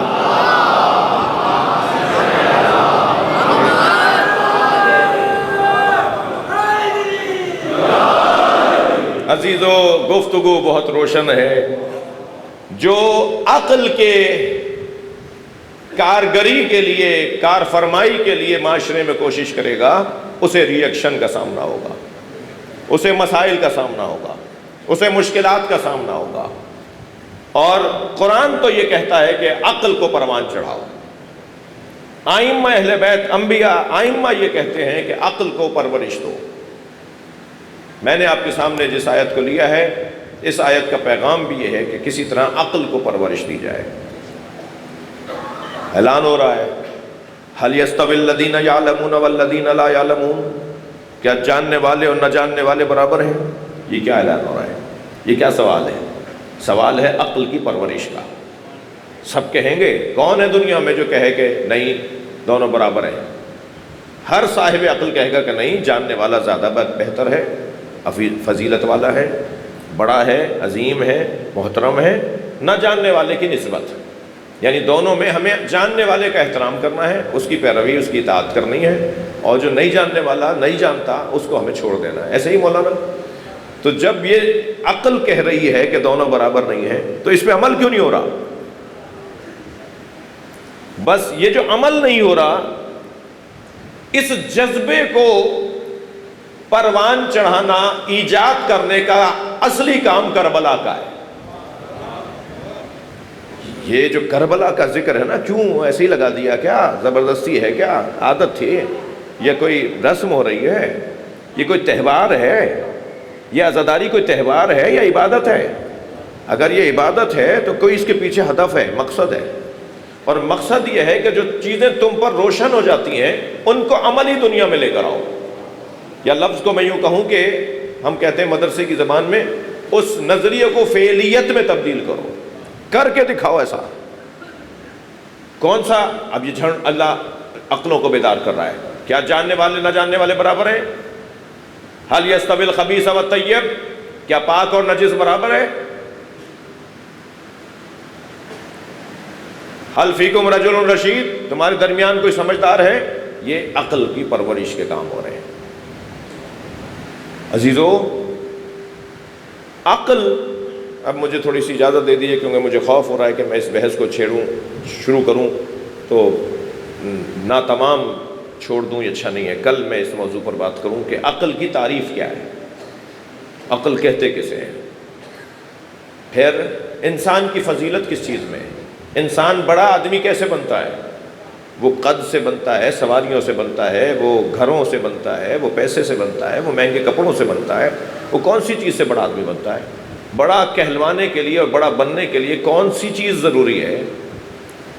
عزیزو، گفتگو بہت روشن ہے۔ جو عقل کے کارگری کے لیے، کار فرمائی کے لیے معاشرے میں کوشش کرے گا، اسے ری ایکشن کا سامنا ہوگا۔ اسے مسائل کا سامنا ہوگا، اسے مشکلات کا سامنا ہوگا، اور قرآن تو یہ کہتا ہے کہ عقل کو پروان چڑھاؤ۔ آئمہ اہل بیت، انبیاء، آئمہ یہ کہتے ہیں کہ عقل کو پرورش دو۔ میں نے آپ کے سامنے جس آیت کو لیا ہے، اس آیت کا پیغام بھی یہ ہے کہ کسی طرح عقل کو پرورش دی جائے۔ اعلان ہو رہا ہے هل يستوي الذين يعلمون والذين لا يعلمون، کیا جاننے والے اور نہ جاننے والے برابر ہیں؟ یہ کیا اعلان ہو رہا ہے؟ یہ کیا سوال ہے؟ سوال ہے عقل کی پرورش کا۔ سب کہیں گے، کون ہے دنیا میں جو کہے کہ نہیں دونوں برابر ہیں؟ ہر صاحب عقل کہے گا کہ نہیں، جاننے والا زیادہ بہتر ہے، فضیلت والا ہے، بڑا ہے، عظیم ہے، محترم ہے، نہ جاننے والے کی نسبت، یعنی دونوں میں ہمیں جاننے والے کا احترام کرنا ہے، اس کی پیروی، اس کی اطاعت کرنی ہے، اور جو نہیں جاننے والا، نہیں جانتا، اس کو ہمیں چھوڑ دینا ہے۔ ایسے ہی مولانا؟ تو جب یہ عقل کہہ رہی ہے کہ دونوں برابر نہیں ہیں، تو اس پہ عمل کیوں نہیں ہو رہا؟ بس یہ جو عمل نہیں ہو رہا، اس جذبے کو پروان چڑھانا، ایجاد کرنے کا اصلی کام کربلا کا ہے۔ یہ جو کربلا کا ذکر ہے نا، کیوں ایسے ہی لگا دیا؟ کیا زبردستی ہے؟ کیا عادت تھی؟ یہ کوئی رسم ہو رہی ہے؟ یہ کوئی تہوار ہے؟ یہ عزاداری کوئی تہوار ہے یا عبادت ہے؟ اگر یہ عبادت ہے تو کوئی اس کے پیچھے ہدف ہے، مقصد ہے، اور مقصد یہ ہے کہ جو چیزیں تم پر روشن ہو جاتی ہیں ان کو عملی دنیا میں لے کر آؤ۔ یا لفظ کو میں یوں کہوں کہ ہم کہتے ہیں مدرسے کی زبان میں، اس نظریے کو فعلیت میں تبدیل کرو، کر کے دکھاؤ۔ ایسا کون سا؟ اب یہ جھڑ اللہ عقلوں کو بیدار کر رہا ہے۔ کیا جاننے والے نہ جاننے والے برابر ہیں؟ هل يستوي الخبيث والطيب، کیا پاک اور نجس برابر ہے؟ هل فيكم رجل رشید، تمہارے درمیان کوئی سمجھدار ہے؟ یہ عقل کی پرورش کے کام ہو رہے ہیں۔ عزیزو، عقل، اب مجھے تھوڑی سی اجازت دے دیجیے کیونکہ مجھے خوف ہو رہا ہے کہ میں اس بحث کو شروع کروں تو نہ تمام چھوڑ دوں، یہ اچھا نہیں ہے۔ کل میں اس موضوع پر بات کروں کہ عقل کی تعریف کیا ہے، عقل کہتے کسے ہیں، پھر انسان کی فضیلت کس چیز میں ہے، انسان بڑا آدمی کیسے بنتا ہے؟ وہ قد سے بنتا ہے، سواریوں سے بنتا ہے، وہ گھروں سے بنتا ہے، وہ پیسے سے بنتا ہے، وہ مہنگے کپڑوں سے بنتا ہے، وہ کون سی چیز سے بڑا آدمی بنتا ہے؟ بڑا کہلوانے کے لیے اور بڑا بننے کے لیے کون سی چیز ضروری ہے؟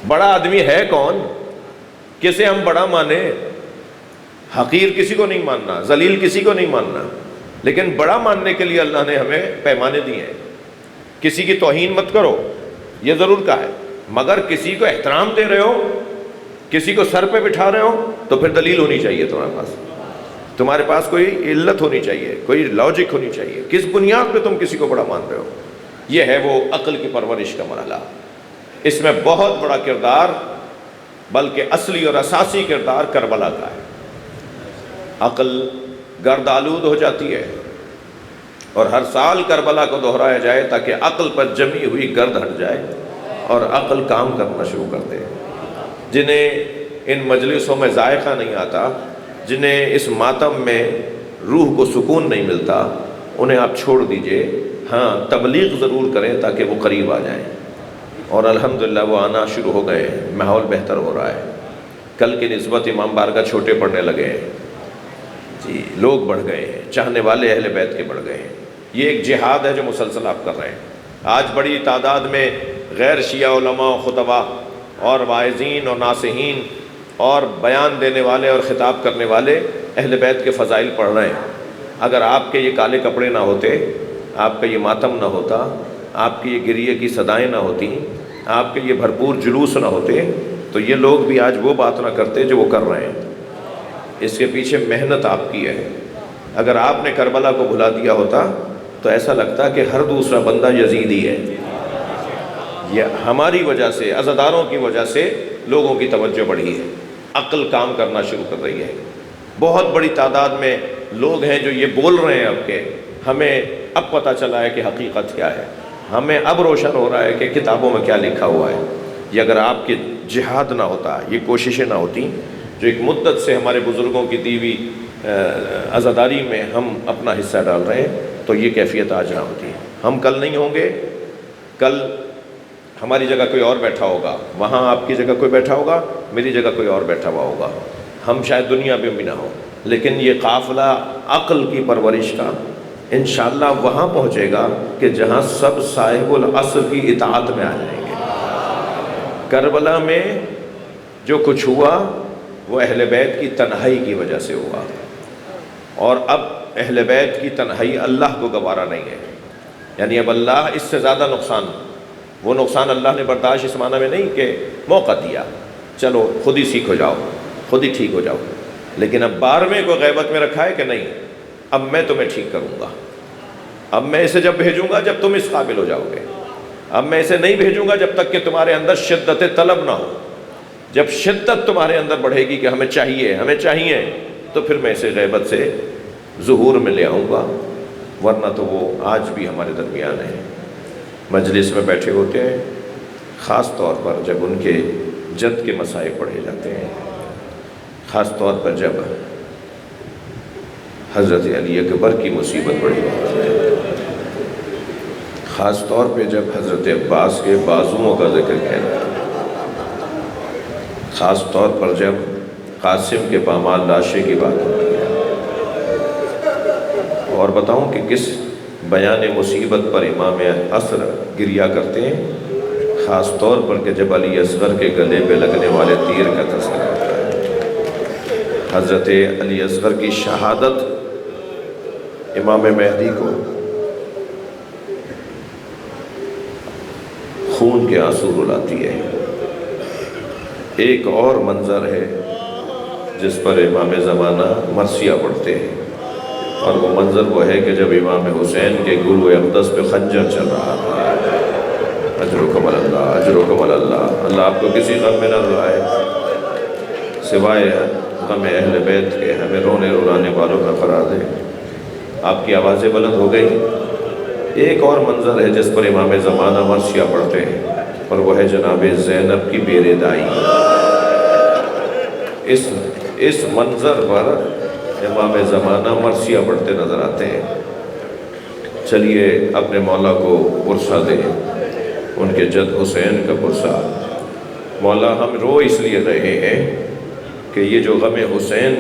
بڑا آدمی ہے کون؟ کسے ہم بڑا مانیں؟ حقیر کسی کو نہیں ماننا، ذلیل کسی کو نہیں ماننا، لیکن بڑا ماننے کے لیے اللہ نے ہمیں پیمانے دیے ہیں۔ کسی کی توہین مت کرو، یہ ضرور کہا ہے، مگر کسی کو احترام دے رہے ہو، کسی کو سر پہ بٹھا رہے ہو، تو پھر دلیل ہونی چاہیے تمہارے پاس کوئی علت ہونی چاہیے، کوئی لاجک ہونی چاہیے، کس بنیاد پہ تم کسی کو بڑا مان رہے ہو۔ یہ ہے وہ عقل کی پرورش کا مرحلہ۔ اس میں بہت بڑا کردار، بلکہ اصلی اور اساسی کردار کربلا کا ہے۔ عقل گرد آلود ہو جاتی ہے، اور ہر سال کربلا کو دہرایا جائے تاکہ عقل پر جمی ہوئی گرد ہٹ جائے اور عقل کام کرنا شروع کر دے۔ جنہیں ان مجلسوں میں ذائقہ نہیں آتا، جنہیں اس ماتم میں روح کو سکون نہیں ملتا، انہیں آپ چھوڑ دیجئے، ہاں تبلیغ ضرور کریں تاکہ وہ قریب آ جائیں، اور الحمدللہ وہ آنا شروع ہو گئے ہیں، ماحول بہتر ہو رہا ہے۔ کل کی نسبت امام بارگاہ چھوٹے پڑنے لگے ہیں، جی لوگ بڑھ گئے ہیں، چاہنے والے اہل بیت کے بڑھ گئے ہیں۔ یہ ایک جہاد ہے جو مسلسل آپ کر رہے ہیں۔ آج بڑی تعداد میں غیر شیعہ علماء و خطباء اور واعظین اور ناصحین اور بیان دینے والے اور خطاب کرنے والے اہل بیت کے فضائل پڑھ رہے ہیں۔ اگر آپ کے یہ کالے کپڑے نہ ہوتے، آپ کا یہ ماتم نہ ہوتا، آپ کی یہ گریے کی صدائیں نہ ہوتی، آپ کے یہ بھرپور جلوس نہ ہوتے، تو یہ لوگ بھی آج وہ بات نہ کرتے جو وہ کر رہے ہیں۔ اس کے پیچھے محنت آپ کی ہے۔ اگر آپ نے کربلا کو بھلا دیا ہوتا تو ایسا لگتا کہ ہر دوسرا بندہ یزیدی ہے۔ یہ ہماری وجہ سے، عزاداروں کی وجہ سے لوگوں کی توجہ بڑھی ہے، عقل کام کرنا شروع کر رہی ہے۔ بہت بڑی تعداد میں لوگ ہیں جو یہ بول رہے ہیں اب کہ ہمیں اب پتہ چلا ہے کہ حقیقت کیا ہے، ہمیں اب روشن ہو رہا ہے کہ کتابوں میں کیا لکھا ہوا ہے۔ یہ اگر آپ کی جہاد نہ ہوتا، یہ کوششیں نہ ہوتی جو ایک مدت سے ہمارے بزرگوں کی دی ہوئی عزاداری میں ہم اپنا حصہ ڈال رہے ہیں، تو یہ کیفیت آج نہ ہوتی ہے۔ ہم کل نہیں ہوں گے، کل ہماری جگہ کوئی اور بیٹھا ہوگا، وہاں آپ کی جگہ کوئی بیٹھا ہوگا، میری جگہ کوئی اور بیٹھا ہوا ہوگا، ہم شاید دنیا میں بھی نہ ہوں، لیکن یہ قافلہ عقل کی پرورش کا انشاءاللہ وہاں پہنچے گا کہ جہاں سب صاحب العصر کی اطاعت میں آ جائیں گے۔ کربلا میں جو کچھ ہوا وہ اہل بیت کی تنہائی کی وجہ سے ہوا، اور اب اہل بیت کی تنہائی اللہ کو گوارا نہیں ہے، یعنی اب اللہ اس سے زیادہ نقصان، وہ نقصان اللہ نے برداشت اس معنی میں نہیں کہ موقع دیا، چلو خود ہی سیکھ ہو جاؤ، خود ہی ٹھیک ہو جاؤ، لیکن اب 12ویں کو غیبت میں رکھا ہے کہ نہیں، اب میں تمہیں ٹھیک کروں گا، اب میں اسے جب بھیجوں گا جب تم اس قابل ہو جاؤ گے، اب میں اسے نہیں بھیجوں گا جب تک کہ تمہارے اندر شدت طلب نہ ہو، جب شدت تمہارے اندر بڑھے گی کہ ہمیں چاہیے، تو پھر میں اسے غیبت سے ظہور میں لے آؤں گا، ورنہ تو وہ آج بھی ہمارے درمیان ہے، مجلس میں بیٹھے ہوتے ہیں، خاص طور پر جب ان کے جد کے مسائل پڑھے جاتے ہیں، خاص طور پر جب حضرت علی اکبر کی مصیبت پڑھی جاتی ہے، خاص طور پہ جب حضرت عباس کے بازوؤں کا ذکر کیا جاتا ہے، خاص طور پر جب قاسم کے پامال لاشے کی بات ہوتی ہے، اور بتاؤں کہ کس بیان مصیبت پر امام عصر گریا کرتے ہیں، خاص طور پر کہ جب علی اصغر کے گلے پہ لگنے والے تیر کا تذکرہ ہوتا ہے، حضرت علی اصغر کی شہادت امام مہدی کو خون کے آنسو رلاتی ہے۔ ایک اور منظر ہے جس پر امام زمانہ مرثیہ پڑھتے ہیں، اور وہ منظر وہ ہے کہ جب امام حسین کے گلو اقدس پہ خنجر چل رہا تھا، اجرکم اللہ، اجرکم اللہ، اللہ آپ کو کسی غم میں نہ رلائے، سوائے غم اہل بیت کے ہمیں رونے رلانے والوں میں قرار دے۔ آپ کی آوازیں بلند ہو گئی۔ ایک اور منظر ہے جس پر امام زمانہ مرثیہ پڑھتے ہیں، اور وہ ہے جناب زینب کی بے ردائی۔ اس منظر پر امام زمانہ مرثیہ پڑھتے نظر آتے ہیں۔ چلیے اپنے مولا کو پرسہ دیں، ان کے جد حسین کا پرسہ۔ مولا ہم رو اس لیے رہے ہیں کہ یہ جو غم حسین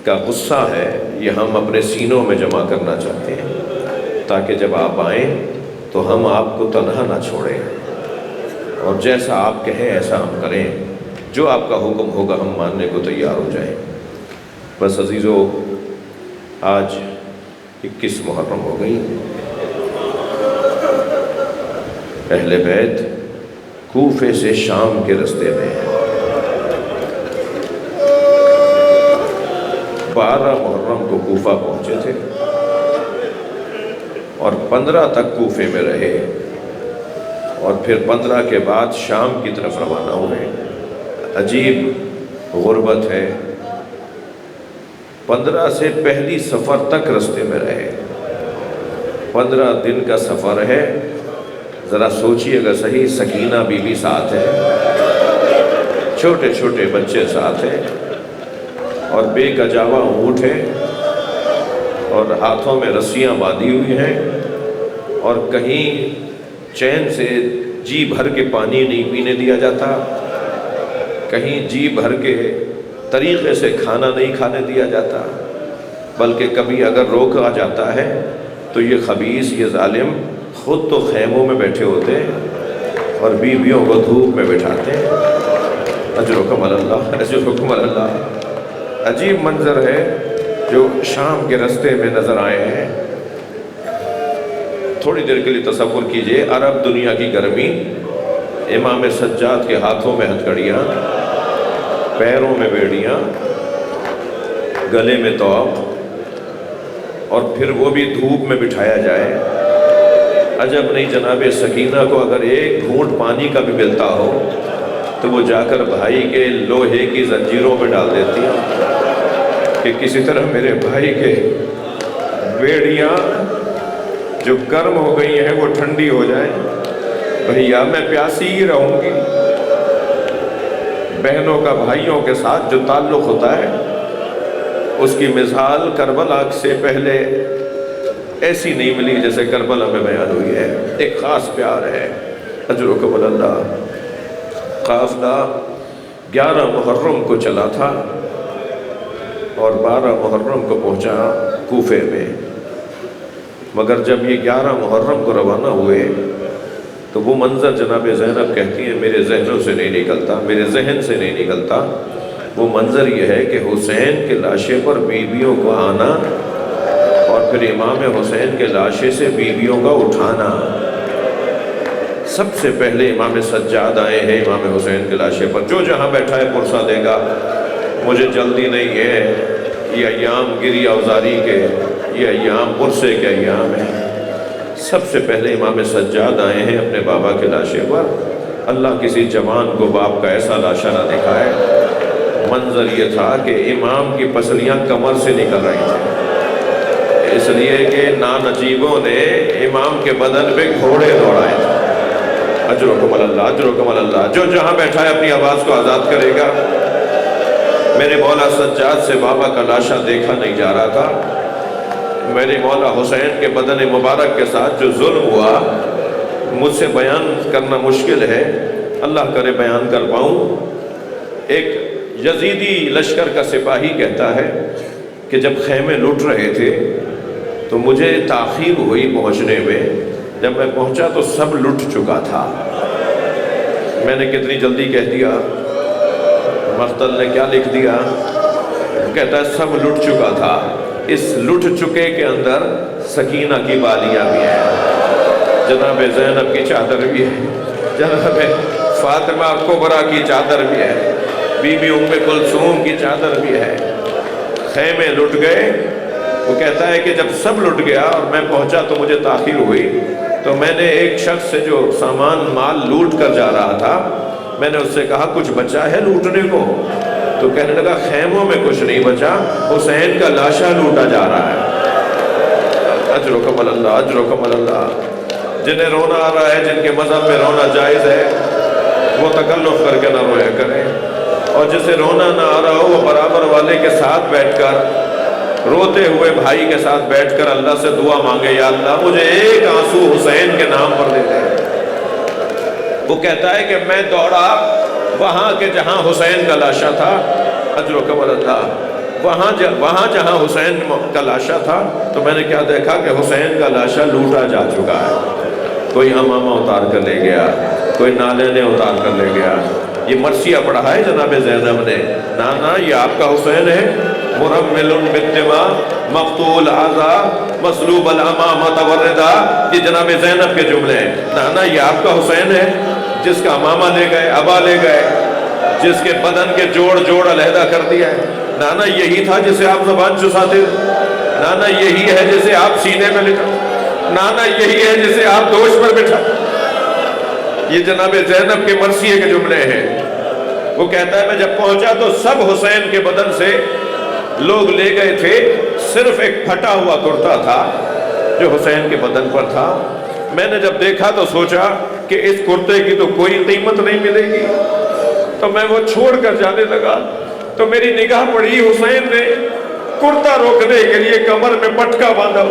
کا غصہ ہے یہ ہم اپنے سینوں میں جمع کرنا چاہتے ہیں، تاکہ جب آپ آئیں تو ہم آپ کو تنہا نہ چھوڑیں، اور جیسا آپ کہیں ایسا ہم کریں، جو آپ کا حکم ہوگا ہم ماننے کو تیار ہو جائیں۔ بس عزیزو، آج 21 محرم ہو گئی، اہل بیت کوفے سے شام کے رستے میں ہیں۔ 12 محرم کو کوفہ پہنچے تھے اور 15 تک کوفے میں رہے، اور پھر 15 کے بعد شام کی طرف روانہ ہوئے۔ عجیب غربت ہے، 15 سے پہلی سفر تک رستے میں رہے، 15 دن کا سفر ہے۔ ذرا سوچئے گا صحیح، سکینہ بی بی ساتھ ہے، چھوٹے چھوٹے بچے ساتھ ہیں، اور بے کجاوا اونٹ ہے، اور ہاتھوں میں رسیاں باندھی ہوئی ہیں، اور کہیں چین سے جی بھر کے پانی نہیں پینے دیا جاتا، کہیں جی بھر کے طریقے سے کھانا نہیں کھانے دیا جاتا، بلکہ کبھی اگر روکا جاتا ہے تو یہ خبیث، یہ ظالم خود تو خیموں میں بیٹھے ہوتے ہیں اور بیویوں کو دھوپ میں بٹھاتے ہیں۔ اجرکم اللہ، اجرکم اللہ۔ عجیب منظر ہے جو شام کے رستے میں نظر آئے ہیں۔ تھوڑی دیر کے لیے تصور کیجئے، عرب دنیا کی گرمی، امام سجاد کے ہاتھوں میں ہتھکڑیاں، پیروں میں بیڑیاں، گلے میں توق، اور پھر وہ بھی دھوپ میں بٹھایا جائے۔ عجب نہیں جناب سکینہ کو اگر ایک گھونٹ پانی کا بھی ملتا ہو تو وہ جا کر بھائی کے لوہے کی زنجیروں میں ڈال دیتی ہیں کہ کسی طرح میرے بھائی کے بیڑیاں جو گرم ہو گئی ہیں وہ ٹھنڈی ہو جائیں۔ بھیا میں پیاسی ہی رہوں گی۔ بہنوں کا بھائیوں کے ساتھ جو تعلق ہوتا ہے اس کی مثال کربلا سے پہلے ایسی نہیں ملی جیسے کربلا میں بیان ہوئی ہے۔ ایک خاص پیار ہے۔ اجرکم اللہ۔ قافلہ 11 محرم کو چلا تھا اور 12 محرم کو پہنچا کوفے میں، مگر جب یہ 11 محرم کو روانہ ہوئے تو وہ منظر جناب زینب کہتی ہیں میرے ذہنوں سے نہیں نکلتا، میرے ذہن سے نہیں نکلتا۔ وہ منظر یہ ہے کہ حسین کے لاشے پر بیویوں کو آنا اور پھر امام حسین کے لاشے سے بیویوں کا اٹھانا۔ سب سے پہلے امام سجاد آئے ہیں امام حسین کے لاشے پر، جو جہاں بیٹھا ہے پرسہ دے گا، مجھے جلدی نہیں ہے، یہ ایام گری اوزاری کے، یہ ایام پرسے کے ایام ہیں۔ سب سے پہلے امام سجاد آئے ہیں اپنے بابا کے لاشے پر۔ اللہ کسی جوان کو باپ کا ایسا لاشا نہ دکھائے۔ منظر یہ تھا کہ امام کی پسلیاں کمر سے نکل رہی تھیں، اس لیے کہ نانجیبوں نے امام کے بدن پہ گھوڑے دوڑائے تھے۔ اجرکم اللہ، اجرکم اللہ۔ جو جہاں بیٹھا ہے اپنی آواز کو آزاد کرے گا۔ میرے مولا سجاد سے بابا کا لاشا دیکھا نہیں جا رہا تھا۔ میرے مولا حسین کے بدن مبارک کے ساتھ جو ظلم ہوا مجھ سے بیان کرنا مشکل ہے، اللہ کرے بیان کر پاؤں۔ ایک یزیدی لشکر کا سپاہی کہتا ہے کہ جب خیمے لٹ رہے تھے تو مجھے تاخیر ہوئی پہنچنے میں۔ جب میں پہنچا تو سب لٹ چکا تھا۔ میں نے کتنی جلدی کہہ دیا، مختل نے کیا لکھ دیا، کہتا ہے سب لٹ چکا تھا۔ اس لٹ چکے کے اندر سکینہ کی بالیاں بھی ہیں، جناب زینب کی چادر بھی ہے، جناب فاطمہ کبریٰ کی چادر بھی ہے، بی بی ام کلثوم کی چادر بھی ہے۔ خیمے لٹ گئے۔ وہ کہتا ہے کہ جب سب لٹ گیا اور میں پہنچا تو مجھے تاخیر ہوئی، تو میں نے ایک شخص سے جو سامان مال لوٹ کر جا رہا تھا، میں نے اس سے کہا کچھ بچا ہے لوٹنے کو؟ تو کہنے لگا خیموں میں کچھ نہیں بچا، حسین کا لاشا لوٹا جا رہا ہے۔ اجرکم اللہ، اجرکم اللہ۔ جنہیں رونا آ رہا ہے، جن کے مذہب میں رونا جائز ہے، وہ تکلف کر کے نہ رویا کریں، اور جسے رونا نہ آ رہا ہو وہ برابر والے کے ساتھ بیٹھ کر، روتے ہوئے بھائی کے ساتھ بیٹھ کر اللہ سے دعا مانگے، یا اللہ مجھے ایک آنسو حسین کے نام پر دے دے۔ وہ کہتا ہے کہ میں دوڑا وہاں کے جہاں حسین کا لاشا تھا، اجرکم اللہ، وہاں جہاں حسین کا لاشا تھا، تو میں نے کیا دیکھا کہ حسین کا لاشا لوٹا جا چکا ہے۔ کوئی امامہ اتار کر لے گیا، کوئی نالے نے اتار کر لے گیا۔ یہ مرثیہ پڑھا ہے جناب زینب نے، نانا یہ آپ کا حسین ہے، مرمل بالدماء مقتول اعضا مسلوب الامامہ توردا۔ یہ جناب زینب کے جملے ہیں، نانا یہ آپ کا حسین ہے جس کا امامہ لے گئے، ابا لے گئے، جس کے بدن کے جوڑ جوڑ علیحدہ کر دیا ہے۔ نانا یہی تھا جسے آپ زبان چساتے، نانا یہی ہے جسے آپ سینے میں لٹا، نانا یہی ہے جسے آپ دوش پر بٹھا۔ یہ جناب زینب کے مرثیے کے جملے ہیں۔ وہ کہتا ہے میں جب پہنچا تو سب حسین کے بدن سے لوگ لے گئے تھے، صرف ایک پھٹا ہوا کرتا تھا جو حسین کے بدن پر تھا۔ میں نے جب دیکھا تو سوچا کہ اس کرتے کی تو کوئی قیمت نہیں ملے گی، تو میں وہ چھوڑ کر جانے لگا، تو میری نگاہ پڑی حسین نے کرتا روکنے کے لیے کمر میں پٹکا باندھا،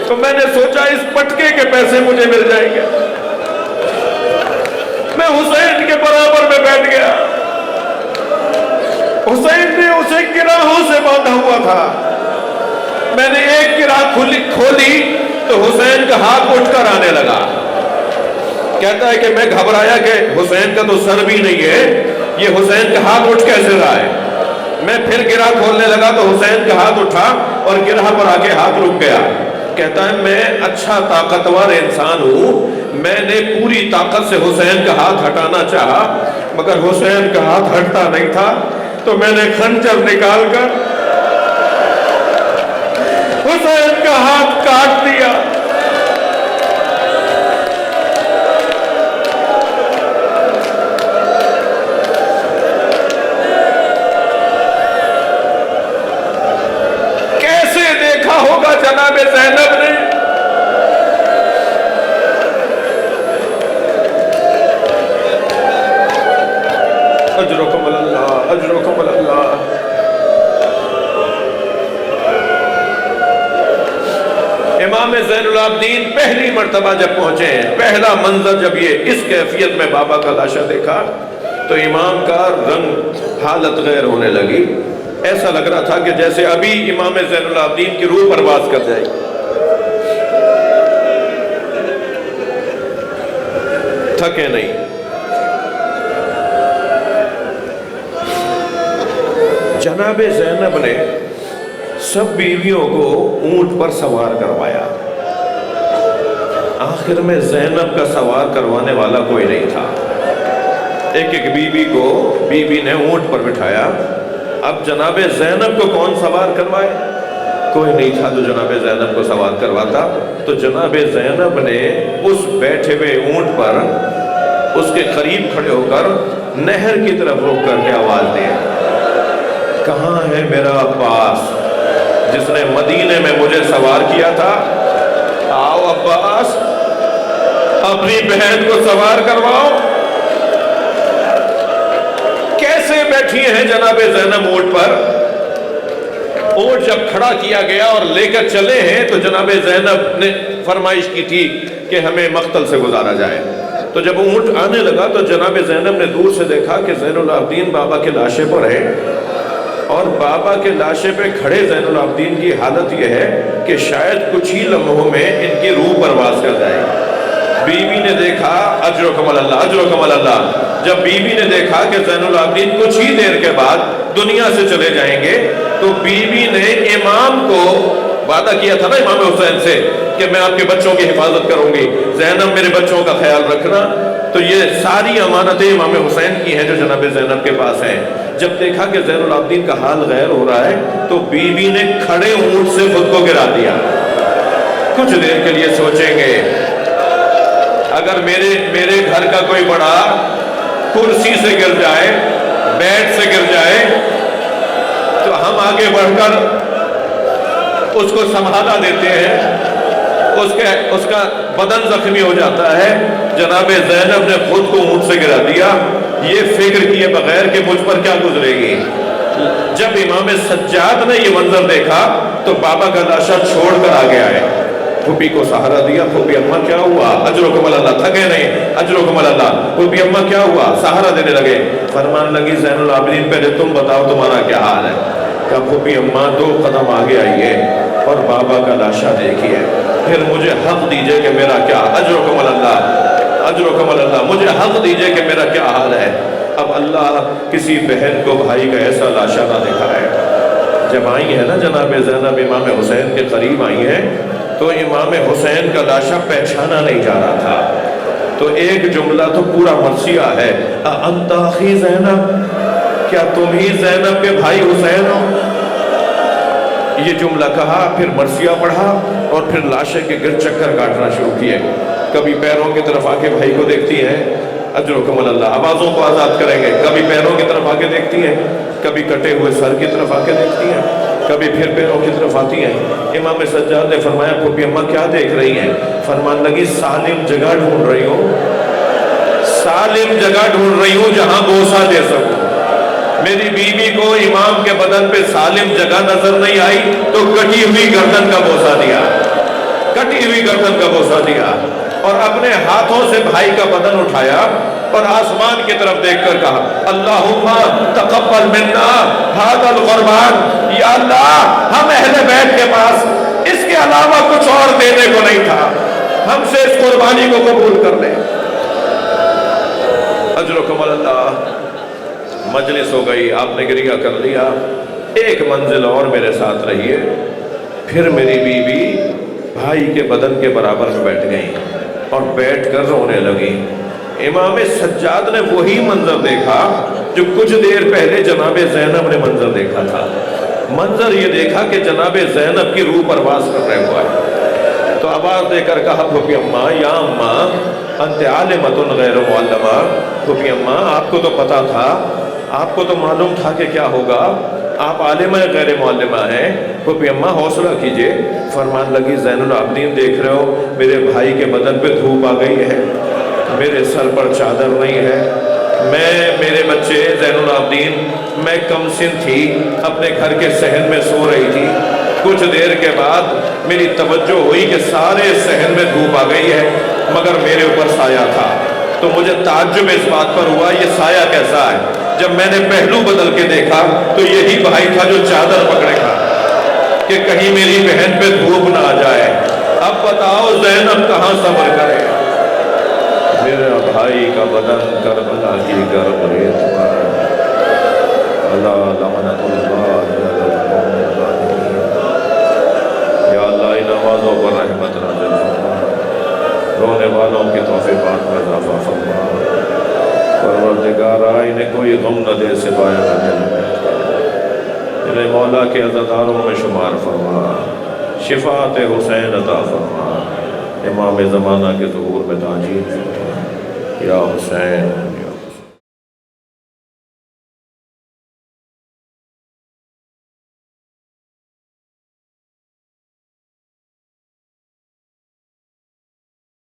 تو میں نے سوچا اس پٹکے کے پیسے مجھے مل جائیں گے۔ میں حسین کے برابر میں بیٹھ گیا۔ حسین نے اسے گراہوں سے باندھا ہوا تھا۔ میں نے ایک گراہ کھولی تو حسین کا ہاتھ اٹھ کر آنے لگا۔ کہتا ہے کہ میں گھبرایا کہ حسین کا تو سر بھی نہیں ہے، یہ حسین کا ہاتھ اٹھ کیسے رہا ہے۔ میں پھر گراہ کھولنے لگا تو حسین کا ہاتھ اٹھا اور گراہ پر آ کے ہاتھ رک گیا۔ کہتا ہے میں اچھا طاقتور انسان ہوں، میں نے پوری طاقت سے حسین کا ہاتھ ہٹانا چاہا، مگر حسین کا ہاتھ ہٹتا نہیں تھا، تو میں نے خنجر نکال کر حسین کا ہاتھ کاٹ دیا۔ کیسے دیکھا ہوگا جناب زینب نے؟ اجرکم اللہ، اجرکم اللہ۔ زین العابدین پہلی مرتبہ جب پہنچے ہیں، پہلا منظر جب یہ اس کیفیت میں بابا کا لاشا دیکھا تو امام کا رنگ حالت غیر ہونے لگی. ایسا لگ رہا تھا کہ جیسے ابھی امام زین العابدین کی روح پرواز کر جائے. تھکے نہیں. جناب زینب نے سب بیویوں کو اونٹ پر سوار کروایا. آخر میں زینب کا سوار کروانے والا کوئی نہیں تھا. ایک ایک بیوی کو بیوی نے اونٹ پر بٹھایا. اب جناب زینب کو کون سوار کروائے؟ کوئی نہیں تھا جو جناب زینب کو سوار کرواتا. تو جناب زینب نے اس بیٹھے ہوئے اونٹ پر اس کے قریب کھڑے ہو کر نہر کی طرف رک کر کے آواز دی، کہاں ہے میرا عباس جس نے مدینے میں مجھے سوار کیا تھا؟ آؤ عباس، اپنی بہن کو سوار کرواؤ. کیسے بیٹھی ہیں جناب زینب اونٹ پر؟ اونٹ جب کھڑا کیا گیا اور لے کر چلے ہیں تو جناب زینب نے فرمائش کی تھی کہ ہمیں مقتل سے گزارا جائے. تو جب اونٹ آنے لگا تو جناب زینب نے دور سے دیکھا کہ زین العابدین بابا کے لاشے پر ہے، اور بابا کے لاشے پہ کھڑے زین العابدین کی حالت یہ ہے کہ شاید کچھ ہی لمحوں میں ان کی روح پرواز کر جائے. بیوی نے دیکھا، اجرکم اللہ اجرکم اللہ، جب بیوی نے دیکھا کہ زین العابدین کچھ ہی دیر کے بعد دنیا سے چلے جائیں گے تو بیوی نے امام کو وعدہ کیا تھا نا امام حسین سے کہ میں آپ کے بچوں کی حفاظت کروں گی، زینب میرے بچوں کا خیال رکھنا. تو یہ ساری امانتیں امام حسین کی ہیں جو جناب زینب کے پاس ہیں. جب دیکھا کہ زین العابدین کا حال غیر ہو رہا ہے تو بیوی نے کھڑے اونٹ سے خود کو گرا دیا. کچھ دیر کے لیے سوچیں گے، اگر میرے گھر کا کوئی بڑا کرسی سے گر جائے، بیڈ سے گر جائے تو ہم آگے بڑھ کر اس کو سنبھالا دیتے ہیں، اس کا بدن زخمی ہو جاتا ہے. جناب زینب نے خود کو اونٹ سے گرا دیا، یہ فکر کیے بغیر کہ مجھ پر کیا گزرے گی. جب امام سجاد نے یہ منظر دیکھا تو بابا کا لاشا چھوڑ کر آگے آئے، پھوپھی کو سہارا دیا. پھوپھی اماں کیا ہوا؟ اجرکم اللہ، تھکے نہیں، اجرکم اللہ. پھوپھی اماں کیا ہوا؟ سہارا دینے لگے. فرمان لگی زین العابدین پہلے تم بتاؤ تمہارا کیا حال ہے. کہ پھوپھی اماں 2 قدم آگے آئیے اور بابا کا لاشا دیکھیے، پھر مجھے حق دیجئے کہ میرا کیا، اجرکم اللہ اجرکم اللہ، مجھے حق دیجئے کہ میرا کیا حال ہے. اب اللہ کسی بہن کو بھائی کا ایسا لاشا نہ دکھائے. جب آئی ہے نا جناب زینب امام حسین کے قریب آئی ہیں تو امام حسین کا لاشا پہچانا نہیں جا رہا تھا. تو ایک جملہ تو پورا مرثیہ ہے، انت اخی زینب، کیا تم ہی زینب کے بھائی حسین ہو؟ یہ جملہ کہا، پھر مرثیہ پڑھا اور پھر لاشے کے گرد چکر کاٹنا شروع کیے. کبھی پیروں کی طرف آ کے بھائی کو دیکھتی ہیں، اجرکم اللہ، آوازوں کو آزاد کریں گے. کبھی پیروں کی طرف آ کے دیکھتی ہیں، کبھی کٹے ہوئے سر کی طرف آ کے دیکھتی ہیں، کبھی پھر پیروں کی طرف آتی ہیں. امام سجاد نے فرمایا پھوپھی اماں کیا دیکھ رہی ہیں؟ فرمان لگی سالم جگہ ڈھونڈ رہی ہوں، سالم جگہ ڈھونڈ رہی ہوں جہاں بوسہ دے سکوں. میری بیوی کو امام کے بدن پہ سالم جگہ نظر نہیں آئی تو کٹی ہوئی گردن کا بوسہ دیا، کٹی ہوئی گردن کا بوسہ دیا، اور اپنے ہاتھوں سے بھائی کا بدن اٹھایا اور آسمان کی طرف دیکھ کر کہا اللہم تقبل منا ھذا القربان. یا اللہ، ہم اہل بیت کے پاس اس کے علاوہ کچھ اور دینے کو نہیں تھا، ہم سے اس قربانی کو قبول کر لیں. اجرکم اللہ. مجلس ہو گئی، آپ نے گریہ کر لیا. ایک منزل اور میرے ساتھ رہیے. پھر میری بیوی بھائی کے بدن کے برابر میں بیٹھ گئی اور بیٹھ کر رونے لگی. امام سجاد نے وہی منظر دیکھا جو کچھ دیر پہلے جناب زینب نے منظر دیکھا تھا. منظر یہ دیکھا کہ جناب زینب کی روح پرواز کر رہے ہوا ہے. تو آواز دے کر کہا پھوپھی اماں، یا اماں انت عالمۃ غیر معلمہ. پھوپھی اماں، آپ کو تو پتا تھا، آپ کو تو معلوم تھا کہ کیا ہوگا، آپ عالمہ غیر معلمہ ہیں. پھوپھی اماں حوصلہ کیجئے. فرمان لگی زین العابدین دیکھ رہے ہو میرے بھائی کے بدن پہ دھوپ آ گئی ہے، میرے سر پر چادر نہیں ہے، میرے بچے زین العابدین، میں کم سن تھی، اپنے گھر کے صحن میں سو رہی تھی، کچھ دیر کے بعد میری توجہ ہوئی کہ سارے صحن میں دھوپ آ گئی ہے مگر میرے اوپر سایہ تھا، تو مجھے تعجب اس بات پر ہوا یہ سایہ کیسا ہے۔ جب میں نے پہلو بدل کے دیکھا تو یہی بھائی تھا جو چادر پکڑے تھا کہ کہیں میری بہن پہ دھوپ نہ آ جائے۔ اب بتاؤ زینب کہاں صبر کرے؟ میرا بھائی کا بدن کربلا کی گرم ریت پر، اللہ لعنت اللہ علی القوم الظالمین۔ یا اللہ ان نمازوں پر رحمت نازل فرما، رونے والوں کی توفیقات میں اضافہ فرما، پروردگارا انہیں کوئی غم نہ دے سوائے غم میں، انہیں مولا کے عزاداروں میں شمار فرما، شفاعت حسین عطا فرما، امام زمانہ کے ظہور میں تعجیل فرما۔ یا حسین